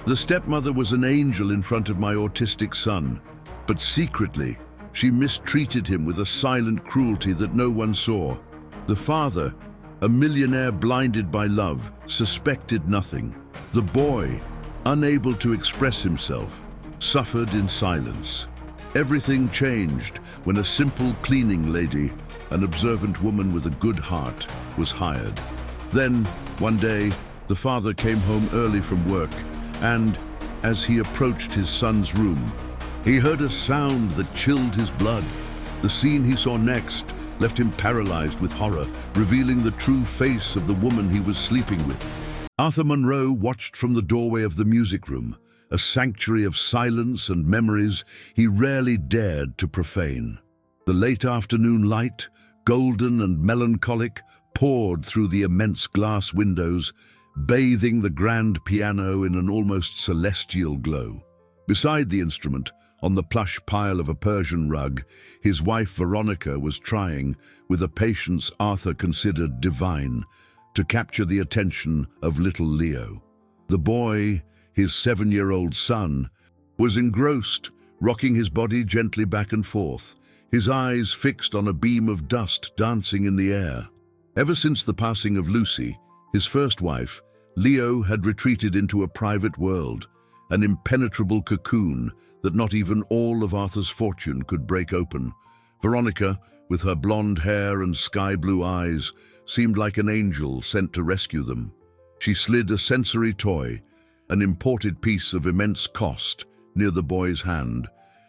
The stepmother was an angel in front of my autistic son, but secretly, she mistreated him with a silent cruelty that no one saw. The father, a millionaire blinded by love, suspected nothing. The boy, unable to express himself, suffered in silence. Everything changed when a simple cleaning lady, an observant woman with a good heart, was hired. Then, one day, the father came home early from work, and, as he approached his son's room, he heard a sound that chilled his blood. The scene he saw next left him paralyzed with horror, revealing the true face of the woman he was sleeping with. Arthur Monroe watched from the doorway of the music room, a sanctuary of silence and memories he rarely dared to profane. The late afternoon light, golden and melancholic, poured through the immense glass windows, bathing the grand piano in an almost celestial glow. Beside the instrument, on the plush pile of a Persian rug, his wife Veronica was trying, with a patience Arthur considered divine, to capture the attention of little Leo. The boy, his 7-year-old son, was engrossed, rocking his body gently back and forth, his eyes fixed on a beam of dust dancing in the air. Ever since the passing of Lucy, his first wife, Leo had retreated into a private world, an impenetrable cocoon that not even all of Arthur's fortune could break open. Veronica, with her blonde hair and sky-blue eyes, seemed like an angel sent to rescue them. She slid a sensory toy, an imported piece of immense cost, near the boy's hand,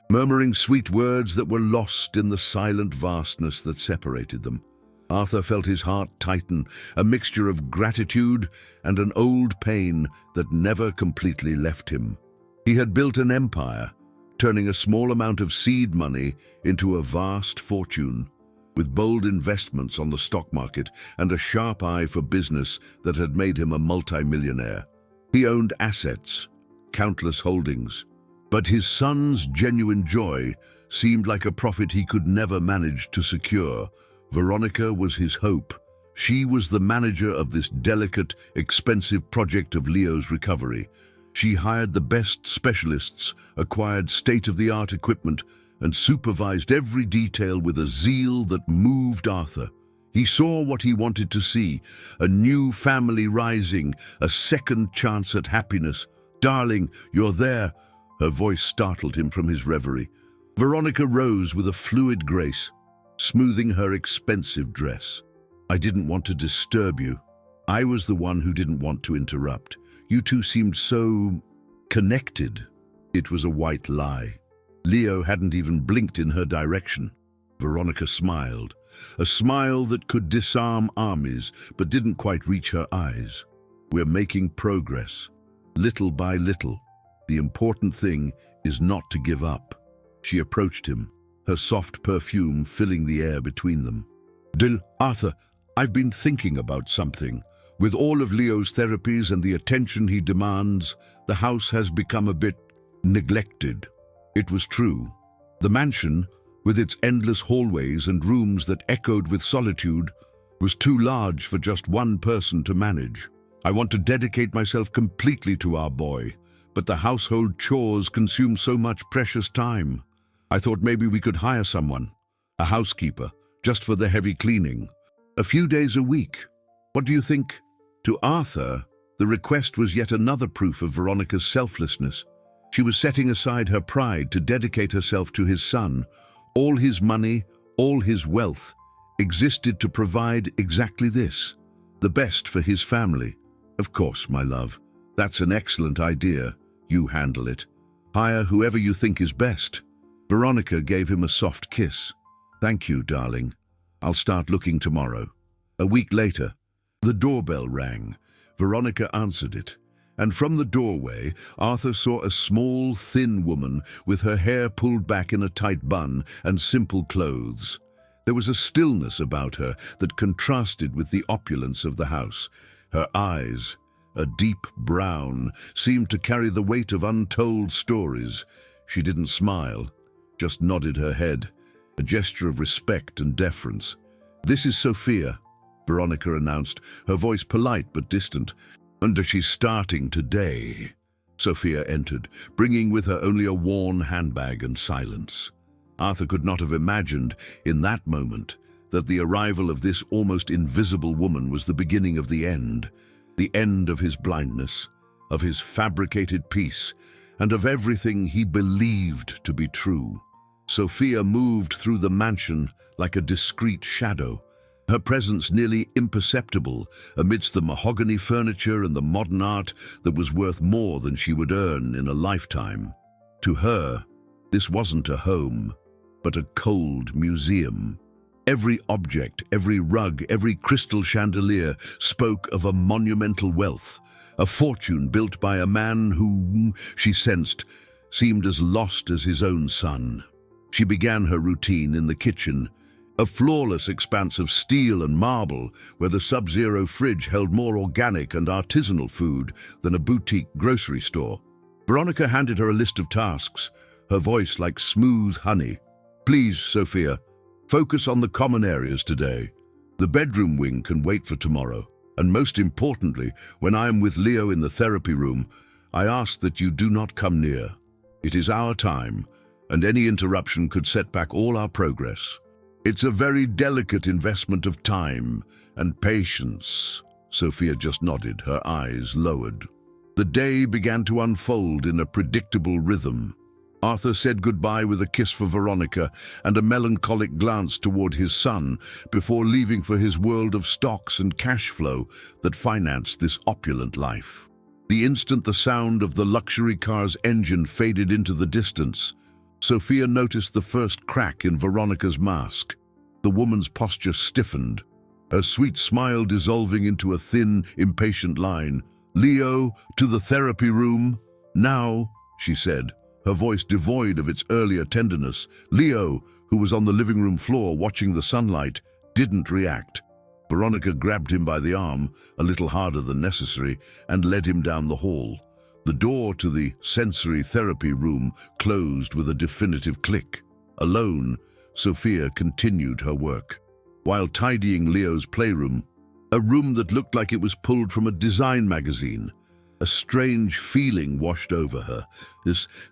murmuring sweet words that were lost in the silent vastness that separated them. Arthur felt his heart tighten, a mixture of gratitude and an old pain that never completely left him. He had built an empire, turning a small amount of seed money into a vast fortune, with bold investments on the stock market and a sharp eye for business that had made him a multimillionaire. He owned assets, countless holdings, but his son's genuine joy seemed like a profit he could never manage to secure. Veronica was his hope. She was the manager of this delicate, expensive project of Leo's recovery. She hired the best specialists, acquired state-of-the-art equipment, and supervised every detail with a zeal that moved Arthur. He saw what he wanted to see, a new family rising, a second chance at happiness. "Darling, you're there." Her voice startled him from his reverie. Veronica rose with a fluid grace, smoothing her expensive dress. "I didn't want to disturb you. I was the one who didn't want to interrupt. You two seemed so connected." It was a white lie. Leo hadn't even blinked in her direction. Veronica smiled, a smile that could disarm armies but didn't quite reach her eyes. "We're making progress, little by little. The important thing is not to give up." She approached him, her soft perfume filling the air between them. "Arthur, I've been thinking about something. With all of Leo's therapies and the attention he demands, the house has become a bit neglected." It was true. The mansion, with its endless hallways and rooms that echoed with solitude, was too large for just one person to manage. "I want to dedicate myself completely to our boy, but the household chores consume so much precious time. I thought maybe we could hire someone, a housekeeper, just for the heavy cleaning. A few days a week. What do you think?" To Arthur, the request was yet another proof of Veronica's selflessness. She was setting aside her pride to dedicate herself to his son. All his money, all his wealth, existed to provide exactly this, the best for his family. "Of course, my love. That's an excellent idea. You handle it. Hire whoever you think is best." Veronica gave him a soft kiss. "Thank you, darling. I'll start looking tomorrow." A week later, the doorbell rang. Veronica answered it, and from the doorway, Arthur saw a small, thin woman with her hair pulled back in a tight bun and simple clothes. There was a stillness about her that contrasted with the opulence of the house. Her eyes, a deep brown, seemed to carry the weight of untold stories. She didn't smile, just nodded her head, a gesture of respect and deference. "This is Sophia," Veronica announced, her voice polite but distant. "And she's starting today." Sophia entered, bringing with her only a worn handbag and silence. Arthur could not have imagined, in that moment, that the arrival of this almost invisible woman was the beginning of the end of his blindness, of his fabricated peace, and of everything he believed to be true. Sophia moved through the mansion like a discreet shadow, her presence nearly imperceptible amidst the mahogany furniture and the modern art that was worth more than she would earn in a lifetime. To her, this wasn't a home, but a cold museum. Every object, every rug, every crystal chandelier spoke of a monumental wealth, a fortune built by a man who, she sensed, seemed as lost as his own son. She began her routine in the kitchen, a flawless expanse of steel and marble where the sub-zero fridge held more organic and artisanal food than a boutique grocery store. Veronica handed her a list of tasks, her voice like smooth honey. "Please, Sophia, focus on the common areas today. The bedroom wing can wait for tomorrow. And most importantly, when I am with Leo in the therapy room, I ask that you do not come near. It is our time, and any interruption could set back all our progress. It's a very delicate investment of time and patience." Sophia just nodded, her eyes lowered. The day began to unfold in a predictable rhythm. Arthur said goodbye with a kiss for Veronica and a melancholic glance toward his son before leaving for his world of stocks and cash flow that financed this opulent life. The instant the sound of the luxury car's engine faded into the distance, Sophia noticed the first crack in Veronica's mask. The woman's posture stiffened, her sweet smile dissolving into a thin, impatient line. "Leo, to the therapy room. Now," she said, her voice devoid of its earlier tenderness. Leo, who was on the living room floor watching the sunlight, didn't react. Veronica grabbed him by the arm, a little harder than necessary, and led him down the hall. The door to the sensory therapy room closed with a definitive click. Alone, Sophia continued her work. While tidying Leo's playroom, a room that looked like it was pulled from a design magazine, a strange feeling washed over her.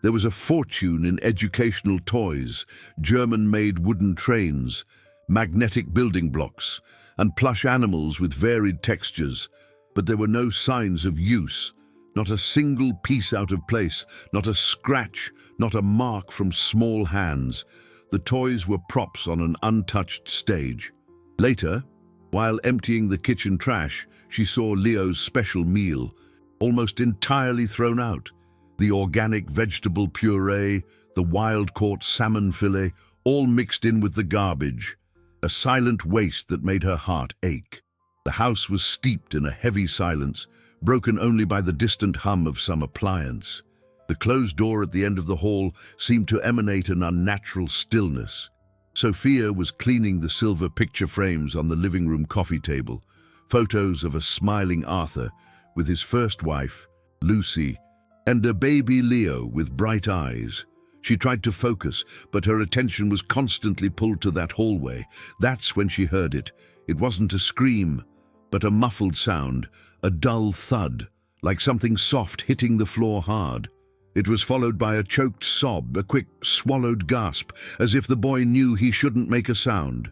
There was a fortune in educational toys, German-made wooden trains, magnetic building blocks, and plush animals with varied textures, but there were no signs of use. Not a single piece out of place, not a scratch, not a mark from small hands. The toys were props on an untouched stage. Later, while emptying the kitchen trash, she saw Leo's special meal, almost entirely thrown out. The organic vegetable puree, the wild-caught salmon fillet, all mixed in with the garbage. A silent waste that made her heart ache. The house was steeped in a heavy silence, broken only by the distant hum of some appliance. The closed door at the end of the hall seemed to emanate an unnatural stillness. Sophia was cleaning the silver picture frames on the living room coffee table, photos of a smiling Arthur with his first wife, Lucy, and a baby Leo with bright eyes. She tried to focus, but her attention was constantly pulled to that hallway. That's when she heard it. It wasn't a scream, but a muffled sound, a dull thud, like something soft hitting the floor hard. It was followed by a choked sob, a quick, swallowed gasp, as if the boy knew he shouldn't make a sound.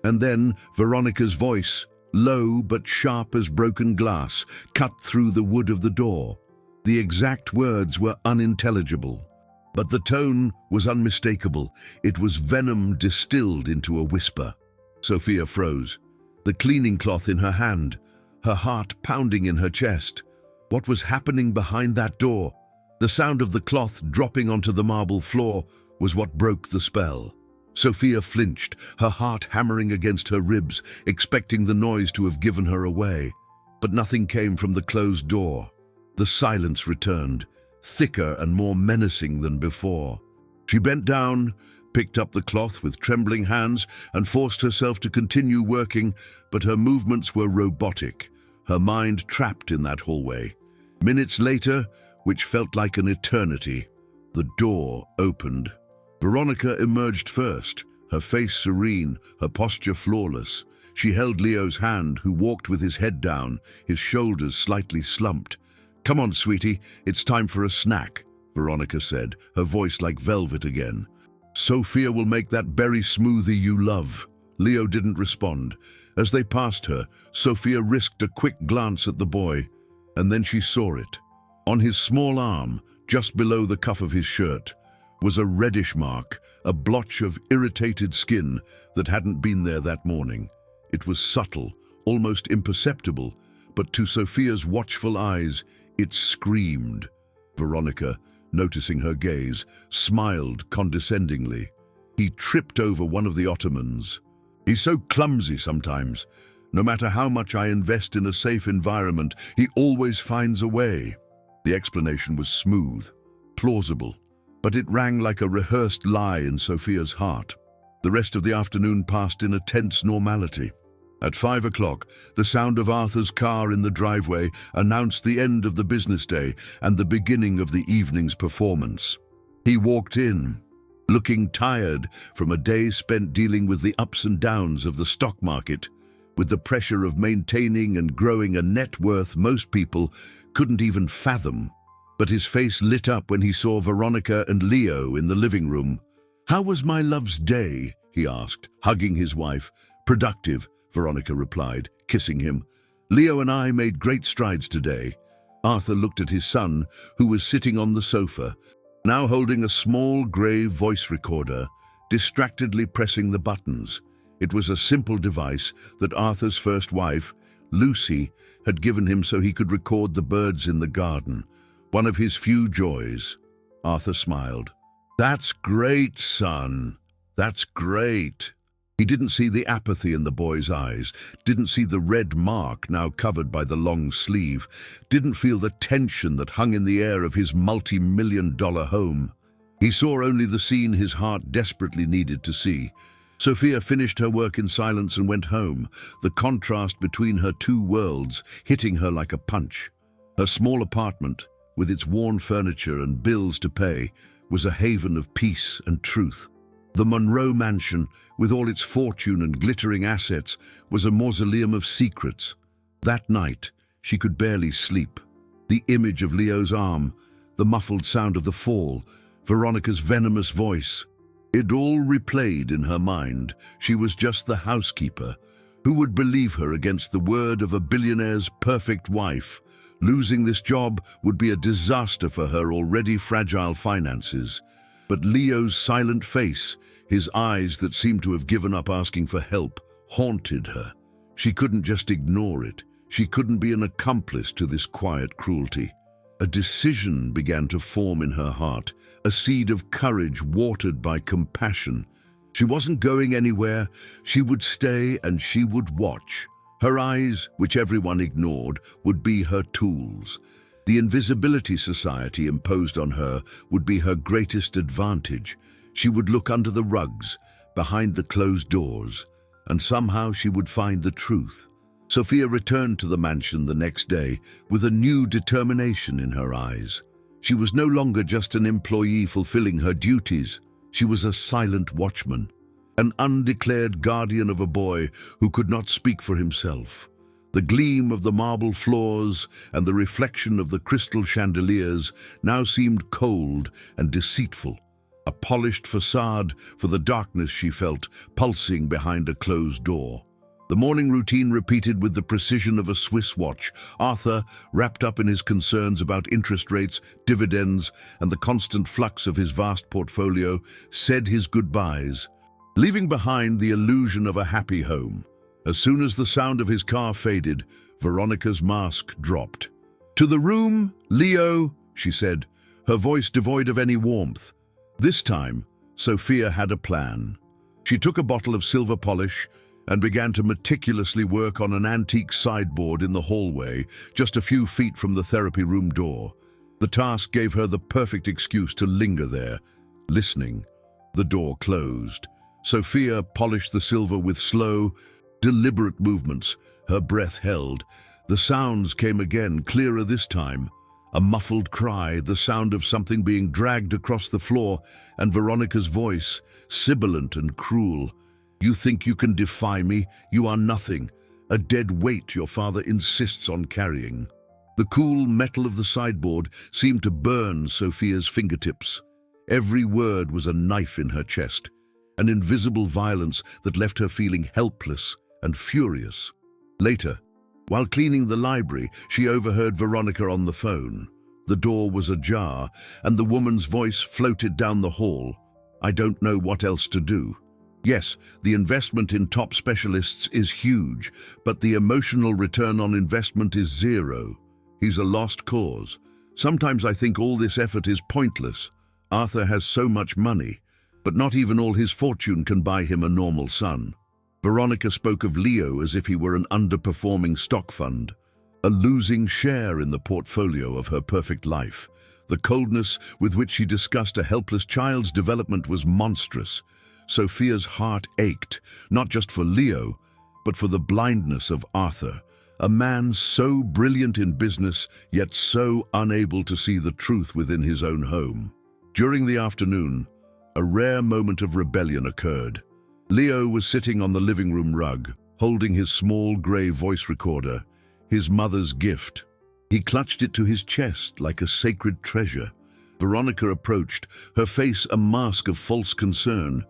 And then Veronica's voice, low but sharp as broken glass, cut through the wood of the door. The exact words were unintelligible, but the tone was unmistakable. It was venom distilled into a whisper. Sophia froze, the cleaning cloth in her hand, her heart pounding in her chest. What was happening behind that door? The sound of the cloth dropping onto the marble floor was what broke the spell. Sophia flinched, her heart hammering against her ribs, expecting the noise to have given her away. But nothing came from the closed door. The silence returned, thicker and more menacing than before. She bent down, picked up the cloth with trembling hands, and forced herself to continue working, but her movements were robotic, her mind trapped in that hallway. Minutes later, which felt like an eternity, the door opened. Veronica emerged first, her face serene, her posture flawless. She held Leo's hand, who walked with his head down, his shoulders slightly slumped. "Come on, sweetie, it's time for a snack," Veronica said, her voice like velvet again. "Sophia will make that berry smoothie you love." Leo didn't respond. As they passed her, Sophia risked a quick glance at the boy, and then she saw it. On his small arm, just below the cuff of his shirt, was a reddish mark, a blotch of irritated skin that hadn't been there that morning. It was subtle, almost imperceptible, but to Sophia's watchful eyes, it screamed. Veronica, noticing her gaze, smiled condescendingly. He tripped over one of the ottomans. "He's so clumsy sometimes. No matter how much I invest in a safe environment, he always finds a way." The explanation was smooth, plausible, but it rang like a rehearsed lie in Sophia's heart. The rest of the afternoon passed in a tense normality. At 5 o'clock, the sound of Arthur's car in the driveway announced the end of the business day and the beginning of the evening's performance. He walked in, looking tired from a day spent dealing with the ups and downs of the stock market, with the pressure of maintaining and growing a net worth most people couldn't even fathom. But his face lit up when he saw Veronica and Leo in the living room. "How was my love's day?" he asked, hugging his wife. "Productive," Veronica replied, kissing him. "Leo and I made great strides today." Arthur looked at his son, who was sitting on the sofa, now holding a small grey voice recorder, distractedly pressing the buttons. It was a simple device that Arthur's first wife, Lucy, had given him so he could record the birds in the garden, one of his few joys. Arthur smiled. "That's great, son. That's great." He didn't see the apathy in the boy's eyes, didn't see the red mark now covered by the long sleeve, didn't feel the tension that hung in the air of his multi-million-dollar home. He saw only the scene his heart desperately needed to see. Sophia finished her work in silence and went home, the contrast between her two worlds hitting her like a punch. Her small apartment, with its worn furniture and bills to pay, was a haven of peace and truth. The Monroe mansion, with all its fortune and glittering assets, was a mausoleum of secrets. That night, she could barely sleep. The image of Leo's arm, the muffled sound of the fall, Veronica's venomous voice, it all replayed in her mind. She was just the housekeeper. Who would believe her against the word of a billionaire's perfect wife? Losing this job would be a disaster for her already fragile finances. But Leo's silent face, his eyes that seemed to have given up asking for help, haunted her. She couldn't just ignore it. She couldn't be an accomplice to this quiet cruelty. A decision began to form in her heart, a seed of courage watered by compassion. She wasn't going anywhere. She would stay and she would watch. Her eyes, which everyone ignored, would be her tools. The invisibility society imposed on her would be her greatest advantage. She would look under the rugs, behind the closed doors, and somehow she would find the truth. Sophia returned to the mansion the next day with a new determination in her eyes. She was no longer just an employee fulfilling her duties. She was a silent watchman, an undeclared guardian of a boy who could not speak for himself. The gleam of the marble floors and the reflection of the crystal chandeliers now seemed cold and deceitful, a polished facade for the darkness she felt pulsing behind a closed door. The morning routine repeated with the precision of a Swiss watch. Arthur, wrapped up in his concerns about interest rates, dividends, and the constant flux of his vast portfolio, said his goodbyes, leaving behind the illusion of a happy home. As soon as the sound of his car faded, Veronica's mask dropped. "To the room, Leo," she said, her voice devoid of any warmth. This time, Sophia had a plan. She took a bottle of silver polish and began to meticulously work on an antique sideboard in the hallway, just a few feet from the therapy room door. The task gave her the perfect excuse to linger there, listening. The door closed. Sophia polished the silver with slow, deliberate movements, her breath held. The sounds came again, clearer this time. A muffled cry, the sound of something being dragged across the floor, and Veronica's voice, sibilant and cruel. "You think you can defy me? You are nothing. A dead weight your father insists on carrying." The cool metal of the sideboard seemed to burn Sophia's fingertips. Every word was a knife in her chest, an invisible violence that left her feeling helpless and furious. Later, while cleaning the library, she overheard Veronica on the phone. The door was ajar, and the woman's voice floated down the hall. "I don't know what else to do. Yes, the investment in top specialists is huge, but the emotional return on investment is zero. He's a lost cause. Sometimes I think all this effort is pointless. Arthur has so much money, but not even all his fortune can buy him a normal son." Veronica spoke of Leo as if he were an underperforming stock fund, a losing share in the portfolio of her perfect life. The coldness with which she discussed a helpless child's development was monstrous. Sophia's heart ached, not just for Leo, but for the blindness of Arthur, a man so brilliant in business, yet so unable to see the truth within his own home. During the afternoon, a rare moment of rebellion occurred. Leo was sitting on the living room rug, holding his small grey voice recorder, his mother's gift. He clutched it to his chest like a sacred treasure. Veronica approached, her face a mask of false concern.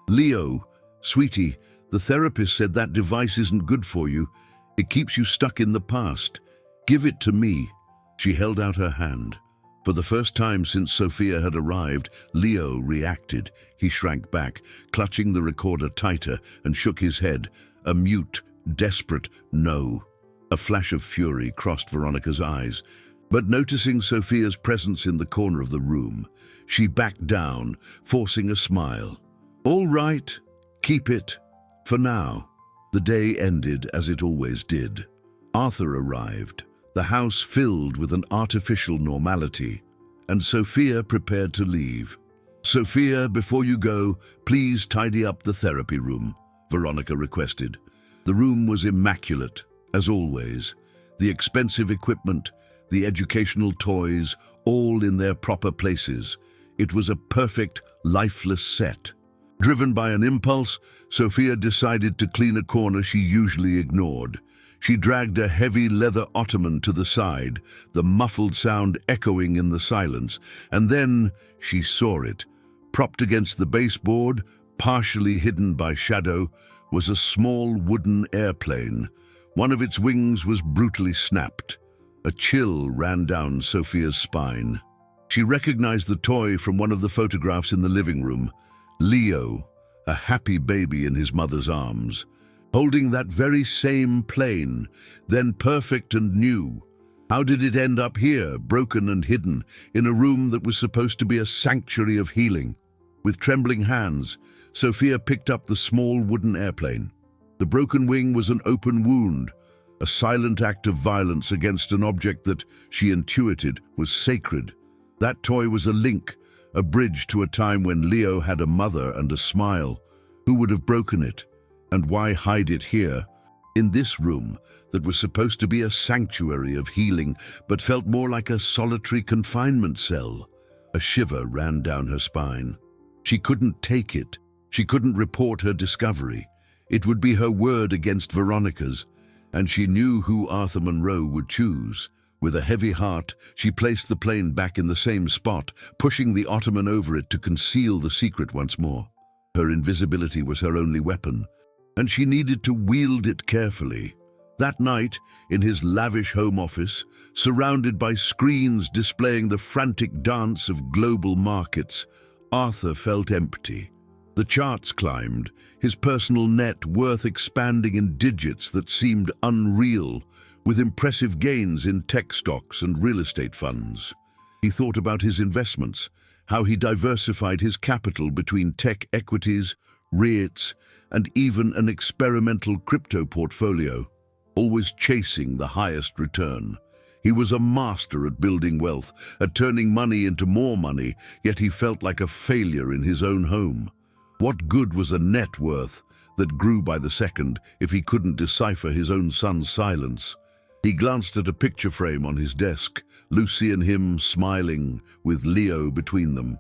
"Leo, sweetie, the therapist said that device isn't good for you. It keeps you stuck in the past. Give it to me." She held out her hand. For the first time since Sophia had arrived, Leo reacted. He shrank back, clutching the recorder tighter, and shook his head, a mute, desperate no. A flash of fury crossed Veronica's eyes, but noticing Sophia's presence in the corner of the room, she backed down, forcing a smile. "All right, keep it. For now." The day ended as it always did. Arthur arrived, the house filled with an artificial normality, and Sophia prepared to leave. "Sophia, before you go, please tidy up the therapy room," Veronica requested. The room was immaculate, as always. The expensive equipment, the educational toys, all in their proper places. It was a perfect, lifeless set. Driven by an impulse, Sophia decided to clean a corner she usually ignored. She dragged a heavy leather ottoman to the side, the muffled sound echoing in the silence, and then she saw it. Propped against the baseboard, partially hidden by shadow, was a small wooden airplane. One of its wings was brutally snapped. A chill ran down Sophia's spine. She recognized the toy from one of the photographs in the living room. Leo, a happy baby in his mother's arms, holding that very same plane, then perfect and new. How did it end up here, broken and hidden, in a room that was supposed to be a sanctuary of healing? With trembling hands, Sophia picked up the small wooden airplane. The broken wing was an open wound, a silent act of violence against an object that, she intuited, was sacred. That toy was a link, a bridge to a time when Leo had a mother and a smile. Who would have broken it? And why hide it here, in this room that was supposed to be a sanctuary of healing, but felt more like a solitary confinement cell? A shiver ran down her spine. She couldn't take it. She couldn't report her discovery. It would be her word against Veronica's, and she knew who Arthur Monroe would choose. With a heavy heart, she placed the plane back in the same spot, pushing the ottoman over it to conceal the secret once more. Her invisibility was her only weapon, and she needed to wield it carefully. That night, in his lavish home office, surrounded by screens displaying the frantic dance of global markets, Arthur felt empty. The charts climbed, his personal net worth expanding in digits that seemed unreal, with impressive gains in tech stocks and real estate funds. He thought about his investments, how he diversified his capital between tech equities, REITs, and even an experimental crypto portfolio, always chasing the highest return. He was a master at building wealth, at turning money into more money, yet he felt like a failure in his own home. What good was a net worth that grew by the second if he couldn't decipher his own son's silence? He glanced at a picture frame on his desk, Lucy and him smiling, with Leo between them.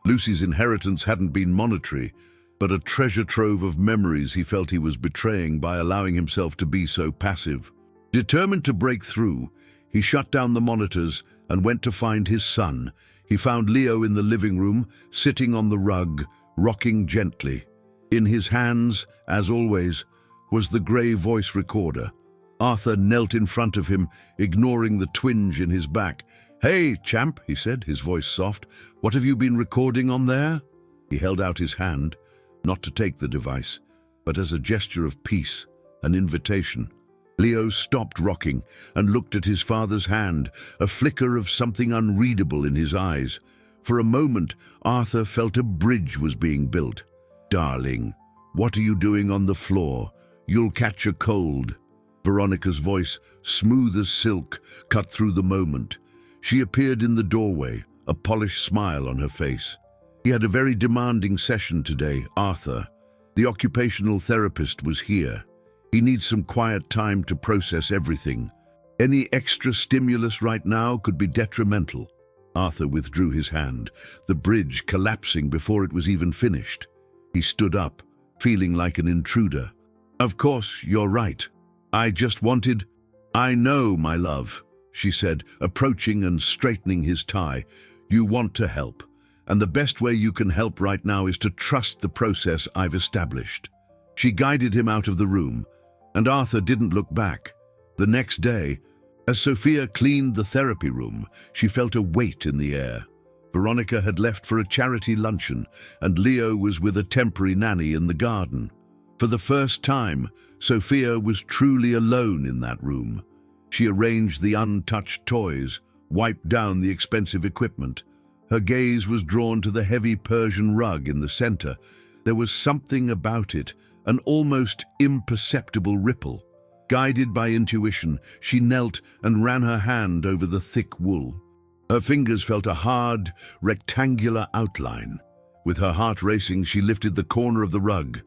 Lucy's inheritance hadn't been monetary, but a treasure trove of memories he felt he was betraying by allowing himself to be so passive. Determined to break through, He shut down the monitors and went to find his son. He found Leo in the living room, sitting on the rug, rocking gently. In his hands, as always, was the grey voice recorder. Arthur knelt in front of him, ignoring the twinge in his back. "Hey, champ," he said, his voice soft. "What have you been recording on there?" He held out his hand, not to take the device, but as a gesture of peace, an invitation. Leo stopped rocking and looked at his father's hand, a flicker of something unreadable in his eyes. For a moment, Arthur felt a bridge was being built. "Darling, what are you doing on the floor? You'll catch a cold." Veronica's voice, smooth as silk, cut through the moment. She appeared in the doorway, a polished smile on her face. "He had a very demanding session today, Arthur. The occupational therapist was here. He needs some quiet time to process everything. Any extra stimulus right now could be detrimental." Arthur withdrew his hand, the bridge collapsing before it was even finished. He stood up, feeling like an intruder. "Of course, you're right. I just wanted—" "I know, my love," she said, approaching and straightening his tie. "You want to help, and the best way you can help right now is to trust the process I've established." She guided him out of the room, and Arthur didn't look back. The next day, as Sophia cleaned the therapy room, she felt a weight in the air. Veronica had left for a charity luncheon, and Leo was with a temporary nanny in the garden. For the first time, Sophia was truly alone in that room. She arranged the untouched toys, wiped down the expensive equipment. Her gaze was drawn to the heavy Persian rug in the center. There was something about it, an almost imperceptible ripple. Guided by intuition, she knelt and ran her hand over the thick wool. Her fingers felt a hard, rectangular outline. With her heart racing, she lifted the corner of the rug.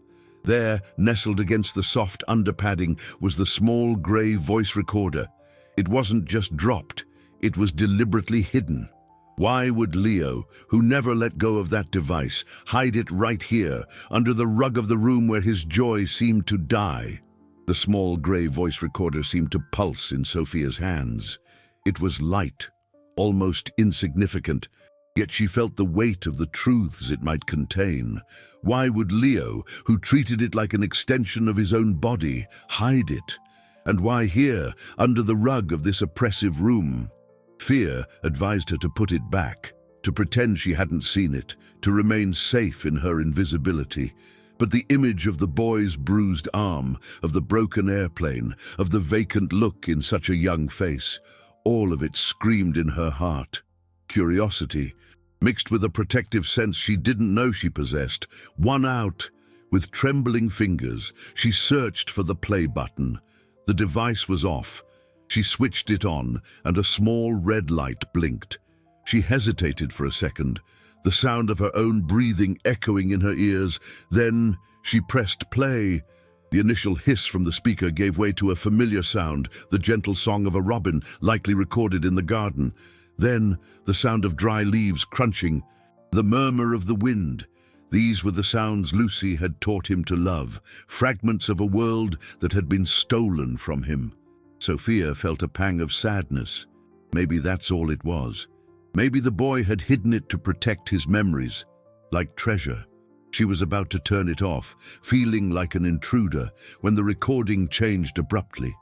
There, nestled against the soft underpadding, was the small grey voice recorder. It wasn't just dropped, it was deliberately hidden. Why would Leo, who never let go of that device, hide it right here, under the rug of the room where his joy seemed to die? The small grey voice recorder seemed to pulse in Sophia's hands. It was light, almost insignificant, yet she felt the weight of the truths it might contain. Why would Leo, who treated it like an extension of his own body, hide it? And why here, under the rug of this oppressive room? Fear advised her to put it back, to pretend she hadn't seen it, to remain safe in her invisibility. But the image of the boy's bruised arm, of the broken airplane, of the vacant look in such a young face, all of it screamed in her heart. Curiosity, mixed with a protective sense she didn't know she possessed, won out. With trembling fingers, she searched for the play button. The device was off. She switched it on, and a small red light blinked. She hesitated for a second, the sound of her own breathing echoing in her ears. Then she pressed play. The initial hiss from the speaker gave way to a familiar sound, the gentle song of a robin, likely recorded in the garden. Then the sound of dry leaves crunching, the murmur of the wind. These were the sounds Lucy had taught him to love, fragments of a world that had been stolen from him. Sophia felt a pang of sadness. Maybe that's all it was. Maybe the boy had hidden it to protect his memories, like treasure. She was about to turn it off, feeling like an intruder, when the recording changed abruptly.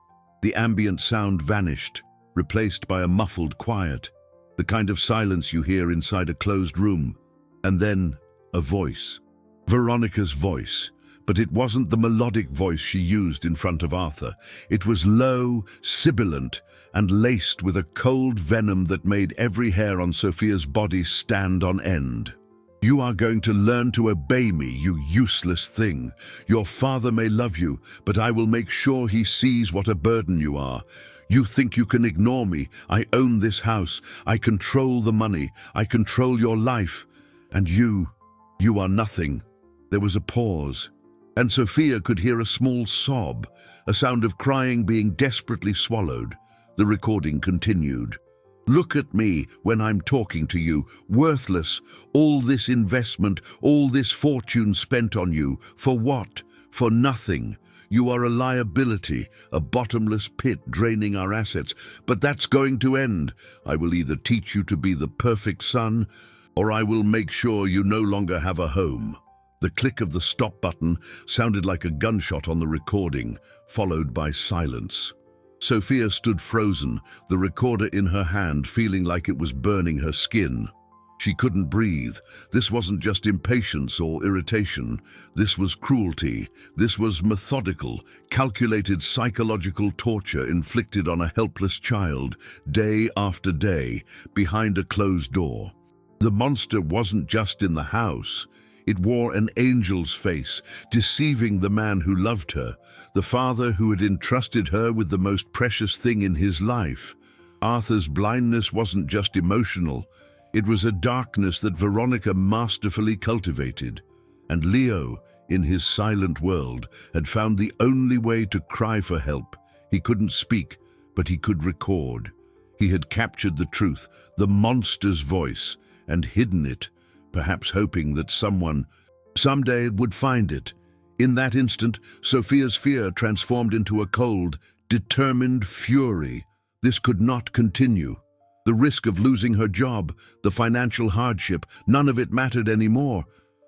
The ambient sound vanished, replaced by a muffled quiet, the kind of silence you hear inside a closed room. And then, a voice. Veronica's voice. But it wasn't the melodic voice she used in front of Arthur. It was low, sibilant, and laced with a cold venom that made every hair on Sophia's body stand on end. "You are going to learn to obey me, you useless thing. Your father may love you, but I will make sure he sees what a burden you are. You think you can ignore me. I own this house. I control the money. I control your life. And you are nothing." There was a pause, and Sophia could hear a small sob, a sound of crying being desperately swallowed. The recording continued. "Look at me when I'm talking to you. Worthless. All this investment, all this fortune spent on you. For what? For nothing. You are a liability, a bottomless pit draining our assets. But that's going to end. I will either teach you to be the perfect son, or I will make sure you no longer have a home." The click of the stop button sounded like a gunshot on the recording, followed by silence. Sophia stood frozen, the recorder in her hand, feeling like it was burning her skin. She couldn't breathe. This wasn't just impatience or irritation. This was cruelty. This was methodical, calculated psychological torture inflicted on a helpless child, day after day, behind a closed door. The monster wasn't just in the house. It wore an angel's face, deceiving the man who loved her, the father who had entrusted her with the most precious thing in his life. Arthur's blindness wasn't just emotional. It was a darkness that Veronica masterfully cultivated. And Leo, in his silent world, had found the only way to cry for help. He couldn't speak, but he could record. He had captured the truth, the monster's voice, and hidden it, perhaps hoping that someone, someday, would find it. In that instant, Sophia's fear transformed into a cold, determined fury. This could not continue. The risk of losing her job, the financial hardship, none of it mattered anymore.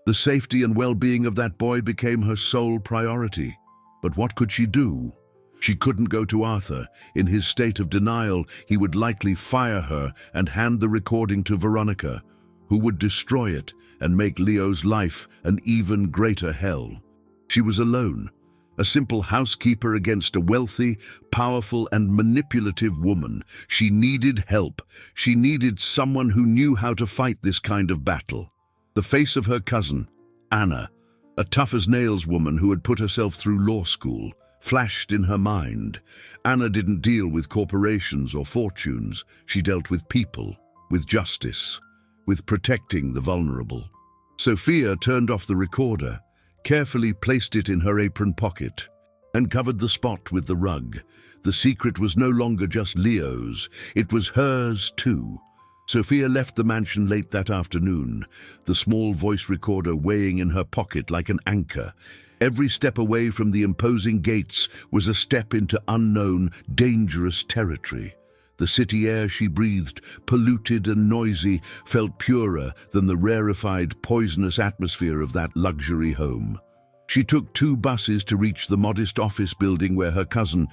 The safety and well-being of that boy became her sole priority. But what could she do? She couldn't go to Arthur. In his state of denial, he would likely fire her and hand the recording to Veronica, who would destroy it and make Leo's life an even greater hell. She was alone, a simple housekeeper against a wealthy, powerful, and manipulative woman. She needed help. She needed someone who knew how to fight this kind of battle. The face of her cousin, Anna, a tough-as-nails woman who had put herself through law school, flashed in her mind. Anna didn't deal with corporations or fortunes. She dealt with people, with justice, with protecting the vulnerable. Sophia turned off the recorder, carefully placed it in her apron pocket, and covered the spot with the rug. The secret was no longer just Leo's, it was hers too. Sophia left the mansion late that afternoon, the small voice recorder weighing in her pocket like an anchor. Every step away from the imposing gates was a step into unknown, dangerous territory. The city air she breathed, polluted and noisy, felt purer than the rarefied, poisonous atmosphere of that luxury home. She took 2 buses to reach the modest office building where her cousin,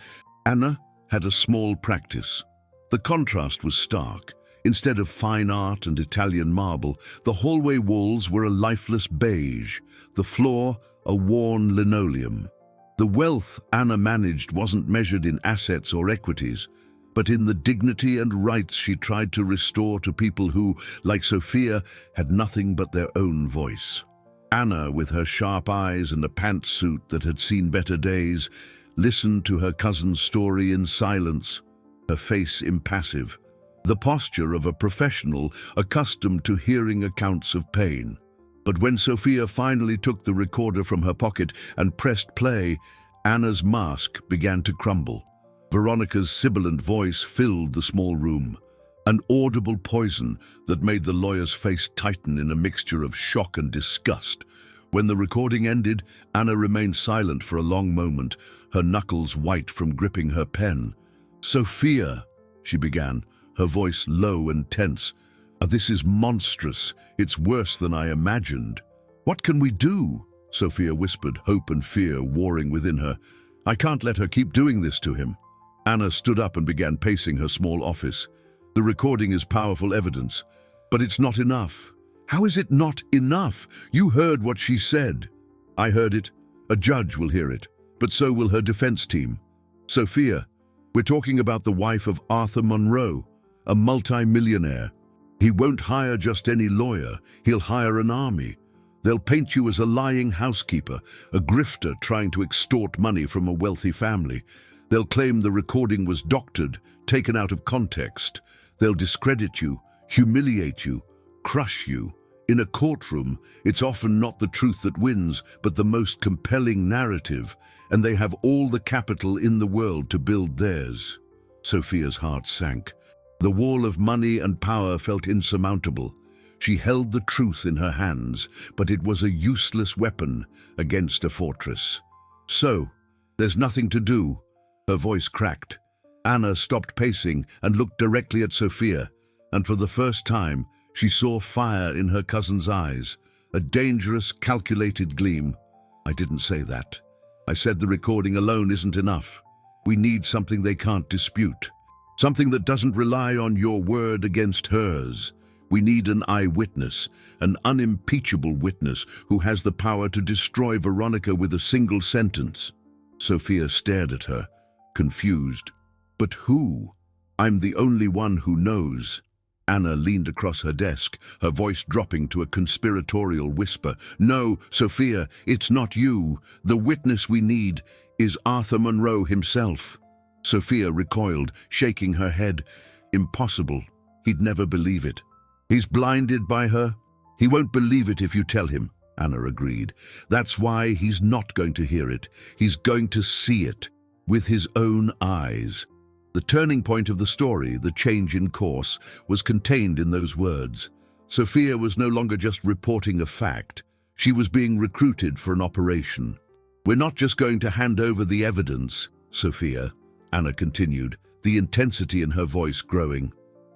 Anna, had a small practice. The contrast was stark. Instead of fine art and Italian marble, the hallway walls were a lifeless beige, the floor a worn linoleum. The wealth Anna managed wasn't measured in assets or equities, but in the dignity and rights she tried to restore to people who, like Sophia, had nothing but their own voice. Anna, with her sharp eyes and a pantsuit that had seen better days, listened to her cousin's story in silence, her face impassive, the posture of a professional accustomed to hearing accounts of pain. But when Sophia finally took the recorder from her pocket and pressed play, Anna's mask began to crumble. Veronica's sibilant voice filled the small room, an audible poison that made the lawyer's face tighten in a mixture of shock and disgust. When the recording ended, Anna remained silent for a long moment, her knuckles white from gripping her pen. "Sophia," she began, her voice low and tense. "This is monstrous. It's worse than I imagined." "What can we do?" Sophia whispered, hope and fear warring within her. "I can't let her keep doing this to him." Anna stood up and began pacing her small office. "The recording is powerful evidence, but it's not enough." "How is it not enough? You heard what she said." "I heard it. A judge will hear it, but so will her defense team. Sophia, we're talking about the wife of Arthur Monroe, a multi-millionaire. He won't hire just any lawyer. He'll hire an army. They'll paint you as a lying housekeeper, a grifter trying to extort money from a wealthy family. They'll claim the recording was doctored, taken out of context. They'll discredit you, humiliate you, crush you. In a courtroom, it's often not the truth that wins, but the most compelling narrative, and they have all the capital in the world to build theirs." Sophia's heart sank. The wall of money and power felt insurmountable. She held the truth in her hands, but it was a useless weapon against a fortress. So, there's nothing to do. Her voice cracked. Anna stopped pacing and looked directly at Sophia, and for the first time, she saw fire in her cousin's eyes, a dangerous, calculated gleam. I didn't say that. I said the recording alone isn't enough. We need something they can't dispute. Something that doesn't rely on your word against hers. We need an eyewitness, an unimpeachable witness who has the power to destroy Veronica with a single sentence. Sophia stared at her, confused. But who? I'm the only one who knows. Anna leaned across her desk, her voice dropping to a conspiratorial whisper. No, Sophia, it's not you. The witness we need is Arthur Monroe himself. Sophia recoiled, shaking her head. Impossible. He'd never believe it. He's blinded by her. He won't believe it if you tell him, Anna agreed. That's why he's not going to hear it. He's going to see it with his own eyes. The turning point of the story, the change in course, was contained in those words. Sophia was no longer just reporting a fact. She was being recruited for an operation. We're not just going to hand over the evidence, Sophia, Anna continued, the intensity in her voice growing.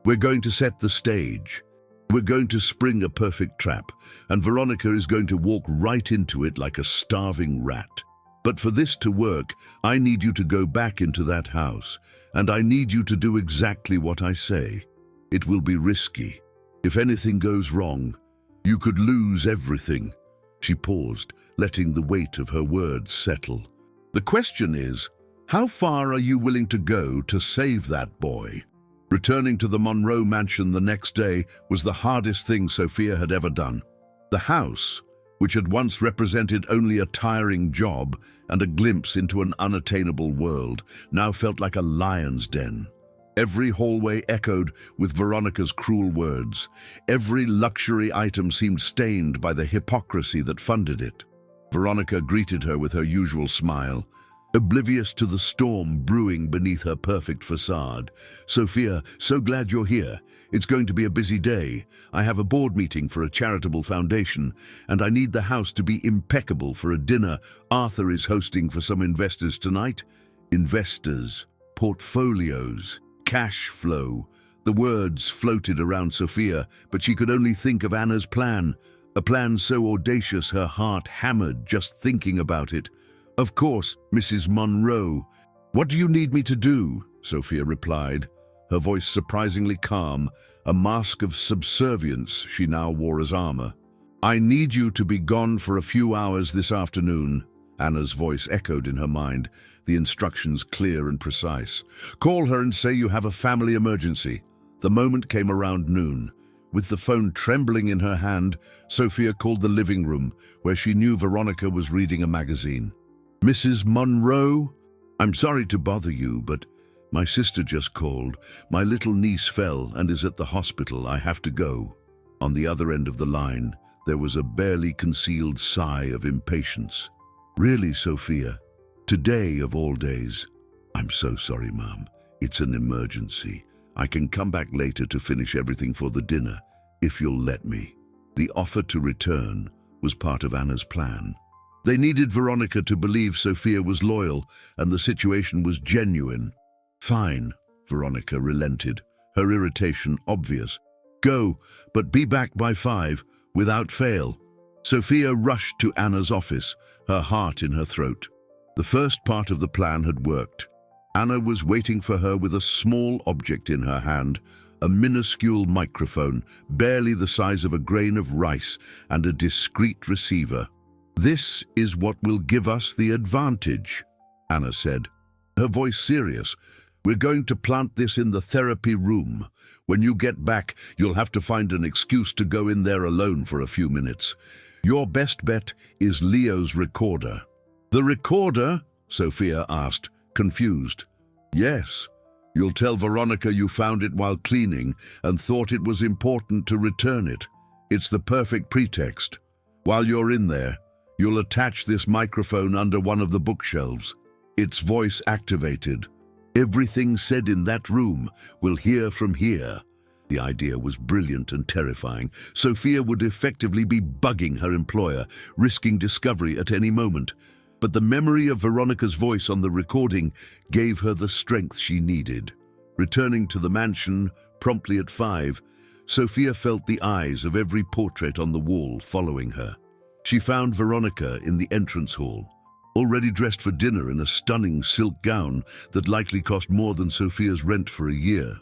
We're going to set the stage. We're going to spring a perfect trap, and Veronica is going to walk right into it like a starving rat. But for this to work, I need you to go back into that house, and I need you to do exactly what I say. It will be risky. If anything goes wrong, you could lose everything. She paused, letting the weight of her words settle. The question is, how far are you willing to go to save that boy? Returning to the Monroe mansion the next day was the hardest thing Sophia had ever done. The house, which had once represented only a tiring job and a glimpse into an unattainable world, now felt like a lion's den. Every hallway echoed with Veronica's cruel words. Every luxury item seemed stained by the hypocrisy that funded it. Veronica greeted her with her usual smile, oblivious to the storm brewing beneath her perfect facade. Sophia, so glad you're here. It's going to be a busy day. I have a board meeting for a charitable foundation, and I need the house to be impeccable for a dinner Arthur is hosting for some investors tonight. Investors, portfolios, cash flow. The words floated around Sophia, but she could only think of Anna's plan, a plan so audacious her heart hammered just thinking about it. Of course, Mrs. Monroe. What do you need me to do? Sophia replied, her voice surprisingly calm, a mask of subservience she now wore as armor. I need you to be gone for a few hours this afternoon. Anna's voice echoed in her mind, the instructions clear and precise. Call her and say you have a family emergency. The moment came around noon. With the phone trembling in her hand, Sophia called the living room, where she knew Veronica was reading a magazine. Mrs. Monroe? I'm sorry to bother you, but my sister just called. My little niece fell and is at the hospital. I have to go. On the other end of the line, there was a barely concealed sigh of impatience. Really, Sophia? Today of all days? I'm so sorry, Mom. It's an emergency. I can come back later to finish everything for the dinner, if you'll let me. The offer to return was part of Anna's plan. They needed Veronica to believe Sophia was loyal and the situation was genuine. Fine, Veronica relented, her irritation obvious. Go, but be back by 5, without fail. Sophia rushed to Anna's office, her heart in her throat. The first part of the plan had worked. Anna was waiting for her with a small object in her hand, a minuscule microphone, barely the size of a grain of rice, and a discreet receiver. This is what will give us the advantage, Anna said, her voice serious. We're going to plant this in the therapy room. When you get back, you'll have to find an excuse to go in there alone for a few minutes. Your best bet is Leo's recorder. The recorder? Sophia asked, confused. Yes. You'll tell Veronica you found it while cleaning and thought it was important to return it. It's the perfect pretext. While you're in there, you'll attach this microphone under one of the bookshelves. It's voice activated. Everything said in that room will hear from here. The idea was brilliant and terrifying. Sophia would effectively be bugging her employer, risking discovery at any moment. but the memory of Veronica's voice on the recording gave her the strength she needed. Returning to the mansion promptly at 5, Sophia felt the eyes of every portrait on the wall following her. She found Veronica in the entrance hall, already dressed for dinner in a stunning silk gown that likely cost more than Sophia's rent for a year.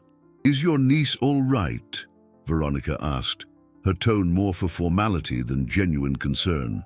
"Is your niece all right?" Veronica asked, her tone more for formality than genuine concern.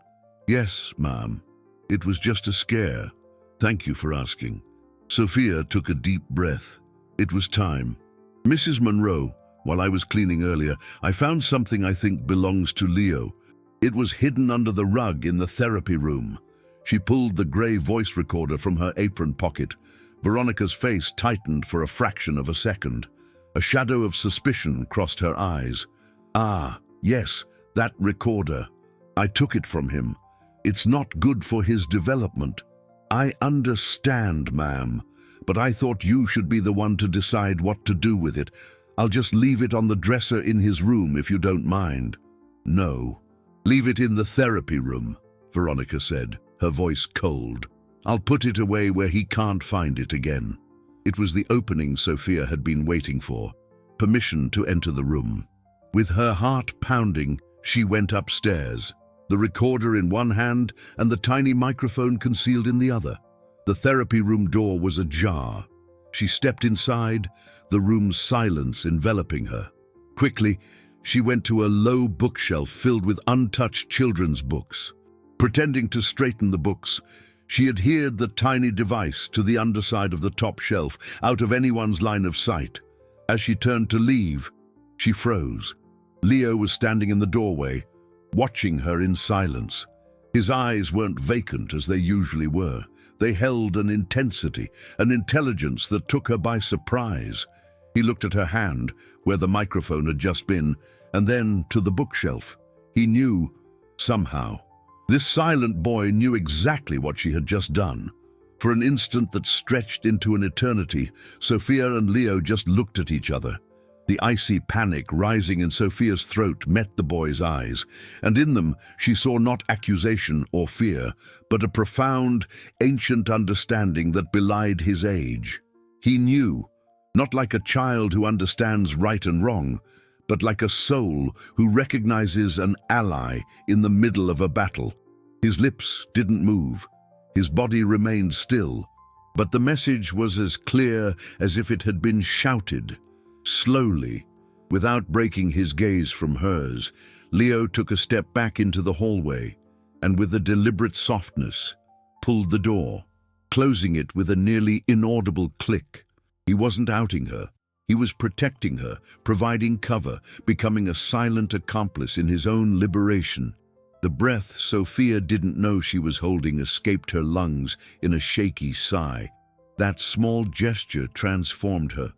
"Yes, ma'am. It was just a scare. Thank you for asking." Sophia took a deep breath. It was time. "Mrs. Monroe, while I was cleaning earlier, I found something I think belongs to Leo. It was hidden under the rug in the therapy room." She pulled the grey voice recorder from her apron pocket. Veronica's face tightened for a fraction of a second. A shadow of suspicion crossed her eyes. "Ah, yes, that recorder. I took it from him. It's not good for his development." "I understand, ma'am, but I thought you should be the one to decide what to do with it. I'll just leave it on the dresser in his room if you don't mind." "No, leave it in the therapy room," Veronica said, her voice cold. "I'll put it away where he can't find it again." It was the opening Sophia had been waiting for, permission to enter the room. With her heart pounding, she went upstairs, the recorder in one hand and the tiny microphone concealed in the other. The therapy room door was ajar. She stepped inside, the room's silence enveloping her. Quickly, she went to a low bookshelf filled with untouched children's books. Pretending to straighten the books, she adhered the tiny device to the underside of the top shelf, out of anyone's line of sight. As she turned to leave, she froze. Leo was standing in the doorway, watching her in silence. His eyes weren't vacant as they usually were. They held an intensity, an intelligence that took her by surprise. He looked at her hand, where the microphone had just been, and then to the bookshelf. He knew, somehow. This silent boy knew exactly what she had just done. For an instant that stretched into an eternity, Sophia and Leo just looked at each other. The icy panic rising in Sophia's throat met the boy's eyes, and in them she saw not accusation or fear, but a profound, ancient understanding that belied his age. He knew, not like a child who understands right and wrong, but like a soul who recognizes an ally in the middle of a battle. His lips didn't move. His body remained still, but the message was as clear as if it had been shouted. Slowly, without breaking his gaze from hers, Leo took a step back into the hallway and with a deliberate softness pulled the door, closing it with a nearly inaudible click. He wasn't outing her. He was protecting her, providing cover, becoming a silent accomplice in his own liberation. The breath Sophia didn't know she was holding escaped her lungs in a shaky sigh. That small gesture transformed her.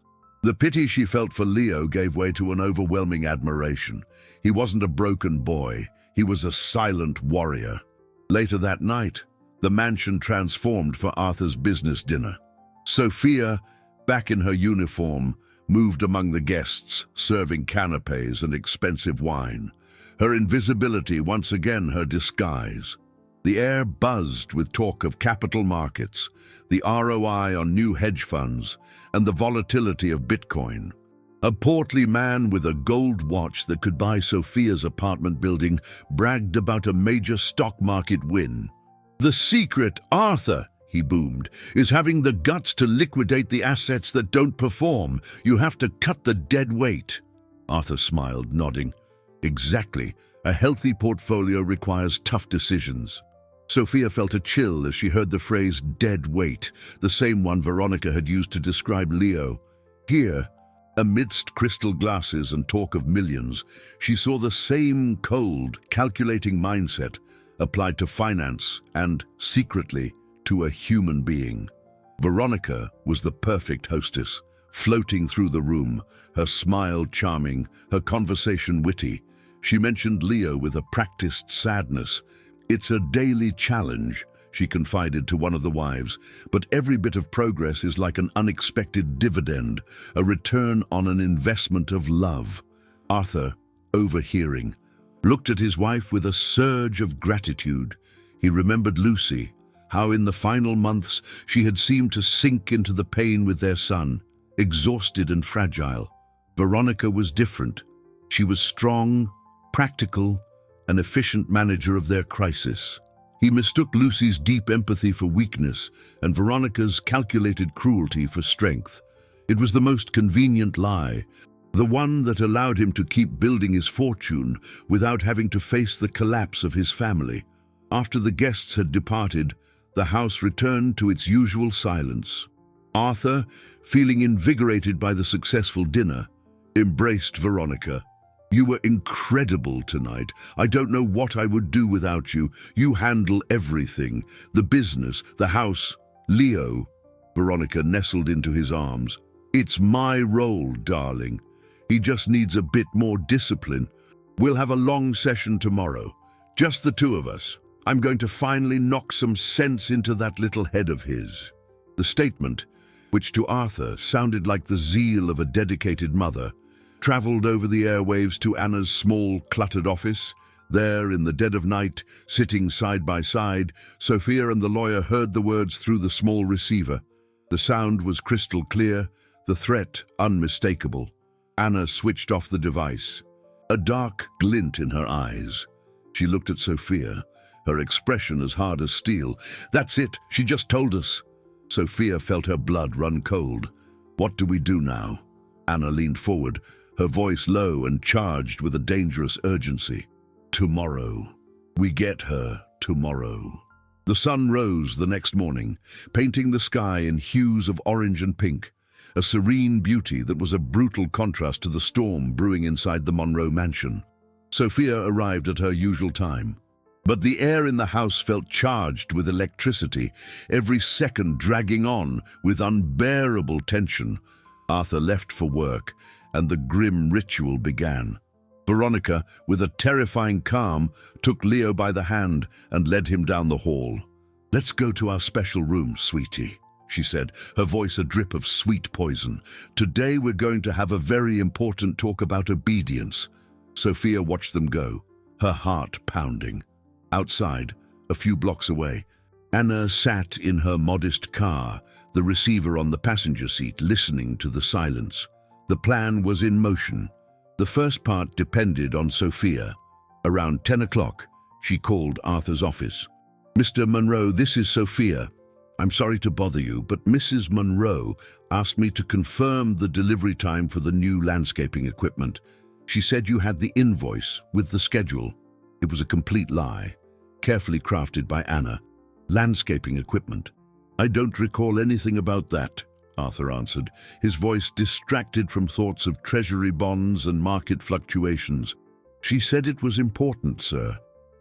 The pity she felt for Leo gave way to an overwhelming admiration. He wasn't a broken boy. He was a silent warrior. Later that night, the mansion transformed for Arthur's business dinner. Sophia, back in her uniform, moved among the guests, serving canapes and expensive wine. Her invisibility once again her disguise. The air buzzed with talk of capital markets, the ROI on new hedge funds, and the volatility of Bitcoin. A portly man with a gold watch that could buy Sophia's apartment building bragged about a major stock market win. "The secret, Arthur," he boomed, "is having the guts to liquidate the assets that don't perform. You have to cut the dead weight." Arthur smiled, nodding. "Exactly. A healthy portfolio requires tough decisions." Sophia felt a chill as she heard the phrase dead weight, the same one Veronica had used to describe Leo. Here, amidst crystal glasses and talk of millions, she saw the same cold, calculating mindset applied to finance and, secretly, to a human being. Veronica was the perfect hostess, floating through the room, her smile charming, her conversation witty. She mentioned Leo with a practiced sadness. "It's a daily challenge," she confided to one of the wives, "but every bit of progress is like an unexpected dividend, a return on an investment of love." Arthur, overhearing, looked at his wife with a surge of gratitude. He remembered Lucy, how in the final months she had seemed to sink into the pain with their son, exhausted and fragile. Veronica was different. She was strong, practical, an efficient manager of their crisis. He mistook Lucy's deep empathy for weakness and Veronica's calculated cruelty for strength. It was the most convenient lie, the one that allowed him to keep building his fortune without having to face the collapse of his family. After the guests had departed, the house returned to its usual silence. Arthur, feeling invigorated by the successful dinner, embraced Veronica. "You were incredible tonight. I don't know what I would do without you. You handle everything. The business, the house." "Leo," Veronica nestled into his arms. "It's my role, darling. He just needs a bit more discipline. We'll have a long session tomorrow. Just the two of us. I'm going to finally knock some sense into that little head of his." The statement, which to Arthur sounded like the zeal of a dedicated mother, traveled over the airwaves to Anna's small, cluttered office. There, in the dead of night, sitting side by side, Sophia and the lawyer heard the words through the small receiver. The sound was crystal clear, the threat unmistakable. Anna switched off the device, a dark glint in her eyes. She looked at Sophia, her expression as hard as steel. "That's it, she just told us." Sophia felt her blood run cold. "What do we do now?" Anna leaned forward, her voice low and charged with a dangerous urgency. "Tomorrow. We get her tomorrow." The sun rose the next morning, painting the sky in hues of orange and pink, a serene beauty that was a brutal contrast to the storm brewing inside the Monroe mansion. Sophia arrived at her usual time, but the air in the house felt charged with electricity, every second dragging on with unbearable tension. Arthur left for work, and the grim ritual began. Veronica, with a terrifying calm, took Leo by the hand and led him down the hall. "Let's go to our special room, sweetie," she said, her voice a drip of sweet poison. "Today we're going to have a very important talk about obedience." Sophia watched them go, her heart pounding. Outside, a few blocks away, Anna sat in her modest car, the receiver on the passenger seat, listening to the silence. The plan was in motion. The first part depended on Sophia. Around 10 o'clock, she called Arthur's office. "Mr. Monroe, this is Sophia. I'm sorry to bother you, but Mrs. Monroe asked me to confirm the delivery time for the new landscaping equipment. She said you had the invoice with the schedule." It was a complete lie, carefully crafted by Anna. "Landscaping equipment? I don't recall anything about that," Arthur answered, his voice distracted from thoughts of treasury bonds and market fluctuations. "She said it was important, sir,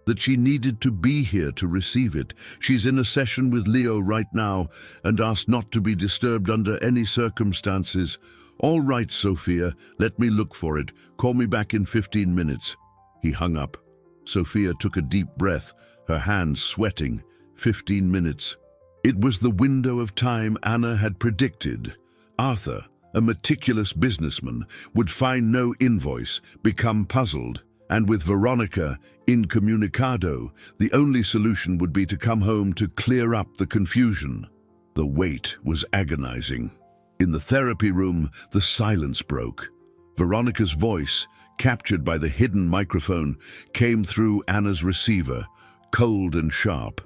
that she needed to be here to receive it. She's in a session with Leo right now and asked not to be disturbed under any circumstances." "All right, Sophia, let me look for it. Call me back in 15 minutes. He hung up. Sophia took a deep breath, her hands sweating. 15 minutes. It was the window of time Anna had predicted. Arthur, a meticulous businessman, would find no invoice, become puzzled, and with Veronica incommunicado, the only solution would be to come home to clear up the confusion. The wait was agonizing. In the therapy room, the silence broke. Veronica's voice, captured by the hidden microphone, came through Anna's receiver, cold and sharp.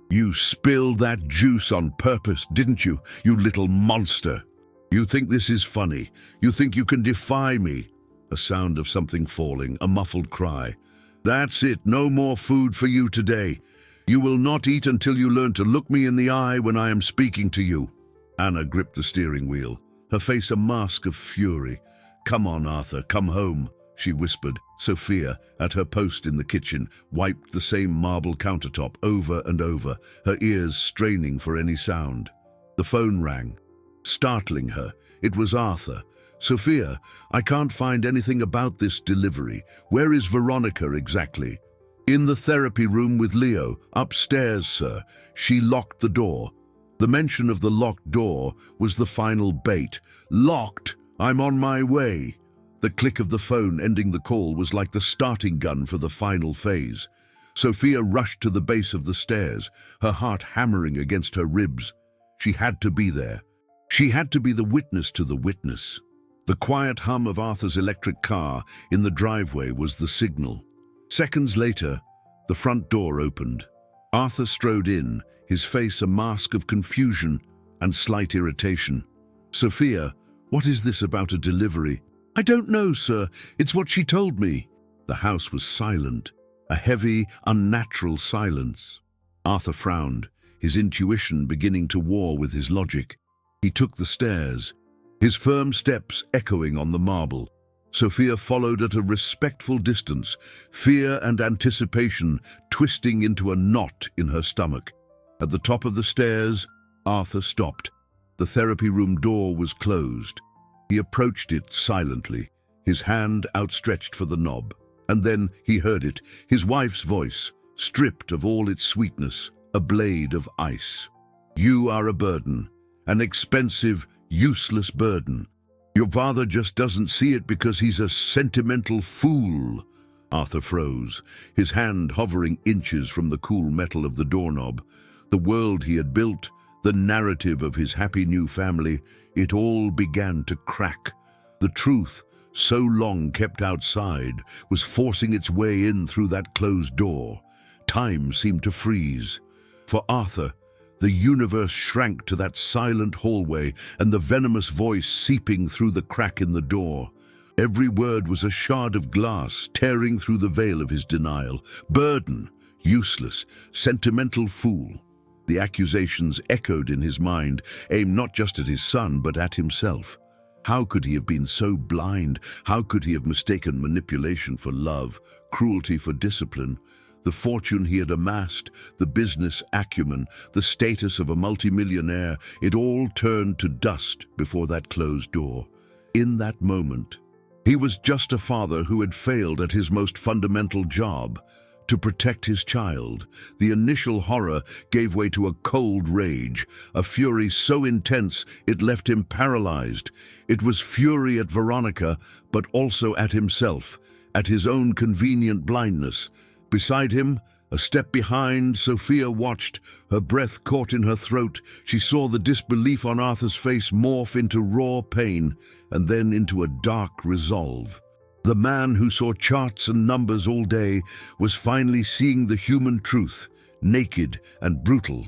"You spilled that juice on purpose, didn't you, you little monster? You think this is funny? You think you can defy me?" A sound of something falling, a muffled cry. "That's it, no more food for you today. You will not eat until you learn to look me in the eye when I am speaking to you." Anna gripped the steering wheel, her face a mask of fury. "Come on, Arthur, come home," she whispered. Sophia, at her post in the kitchen, wiped the same marble countertop over and over, her ears straining for any sound. The phone rang. Startling her, it was Arthur. "Sophia, I can't find anything about this delivery. Where is Veronica exactly?" "In the therapy room with Leo. Upstairs, sir. She locked the door." The mention of the locked door was the final bait. "Locked? I'm on my way." The click of the phone ending the call was like the starting gun for the final phase. Sophia rushed to the base of the stairs, her heart hammering against her ribs. She had to be there. She had to be the witness to the witness. The quiet hum of Arthur's electric car in the driveway was the signal. Seconds later, the front door opened. Arthur strode in, his face a mask of confusion and slight irritation. "Sophia, what is this about a delivery?" "I don't know, sir. It's what she told me." The house was silent, a heavy, unnatural silence. Arthur frowned, his intuition beginning to war with his logic. He took the stairs, his firm steps echoing on the marble. Sophia followed at a respectful distance, fear and anticipation twisting into a knot in her stomach. At the top of the stairs, Arthur stopped. The therapy room door was closed. He approached it silently, his hand outstretched for the knob. And then he heard it, his wife's voice, stripped of all its sweetness, a blade of ice. "You are a burden, an expensive, useless burden. Your father just doesn't see it because he's a sentimental fool." Arthur froze, his hand hovering inches from the cool metal of the doorknob. The world he had built, the narrative of his happy new family, it all began to crack. The truth, so long kept outside, was forcing its way in through that closed door. Time seemed to freeze. For Arthur, the universe shrank to that silent hallway and the venomous voice seeping through the crack in the door. Every word was a shard of glass tearing through the veil of his denial. Burden, useless, sentimental fool. The accusations echoed in his mind, aimed not just at his son, but at himself. How could he have been so blind? How could he have mistaken manipulation for love, cruelty for discipline? The fortune he had amassed, the business acumen, the status of a multimillionaire, it all turned to dust before that closed door. In that moment, he was just a father who had failed at his most fundamental job, to protect his child. The initial horror gave way to a cold rage, a fury so intense it left him paralyzed. It was fury at Veronica, but also at himself, at his own convenient blindness. Beside him, a step behind, Sophia watched, her breath caught in her throat. She saw the disbelief on Arthur's face morph into raw pain, and then into a dark resolve. The man who saw charts and numbers all day was finally seeing the human truth, naked and brutal.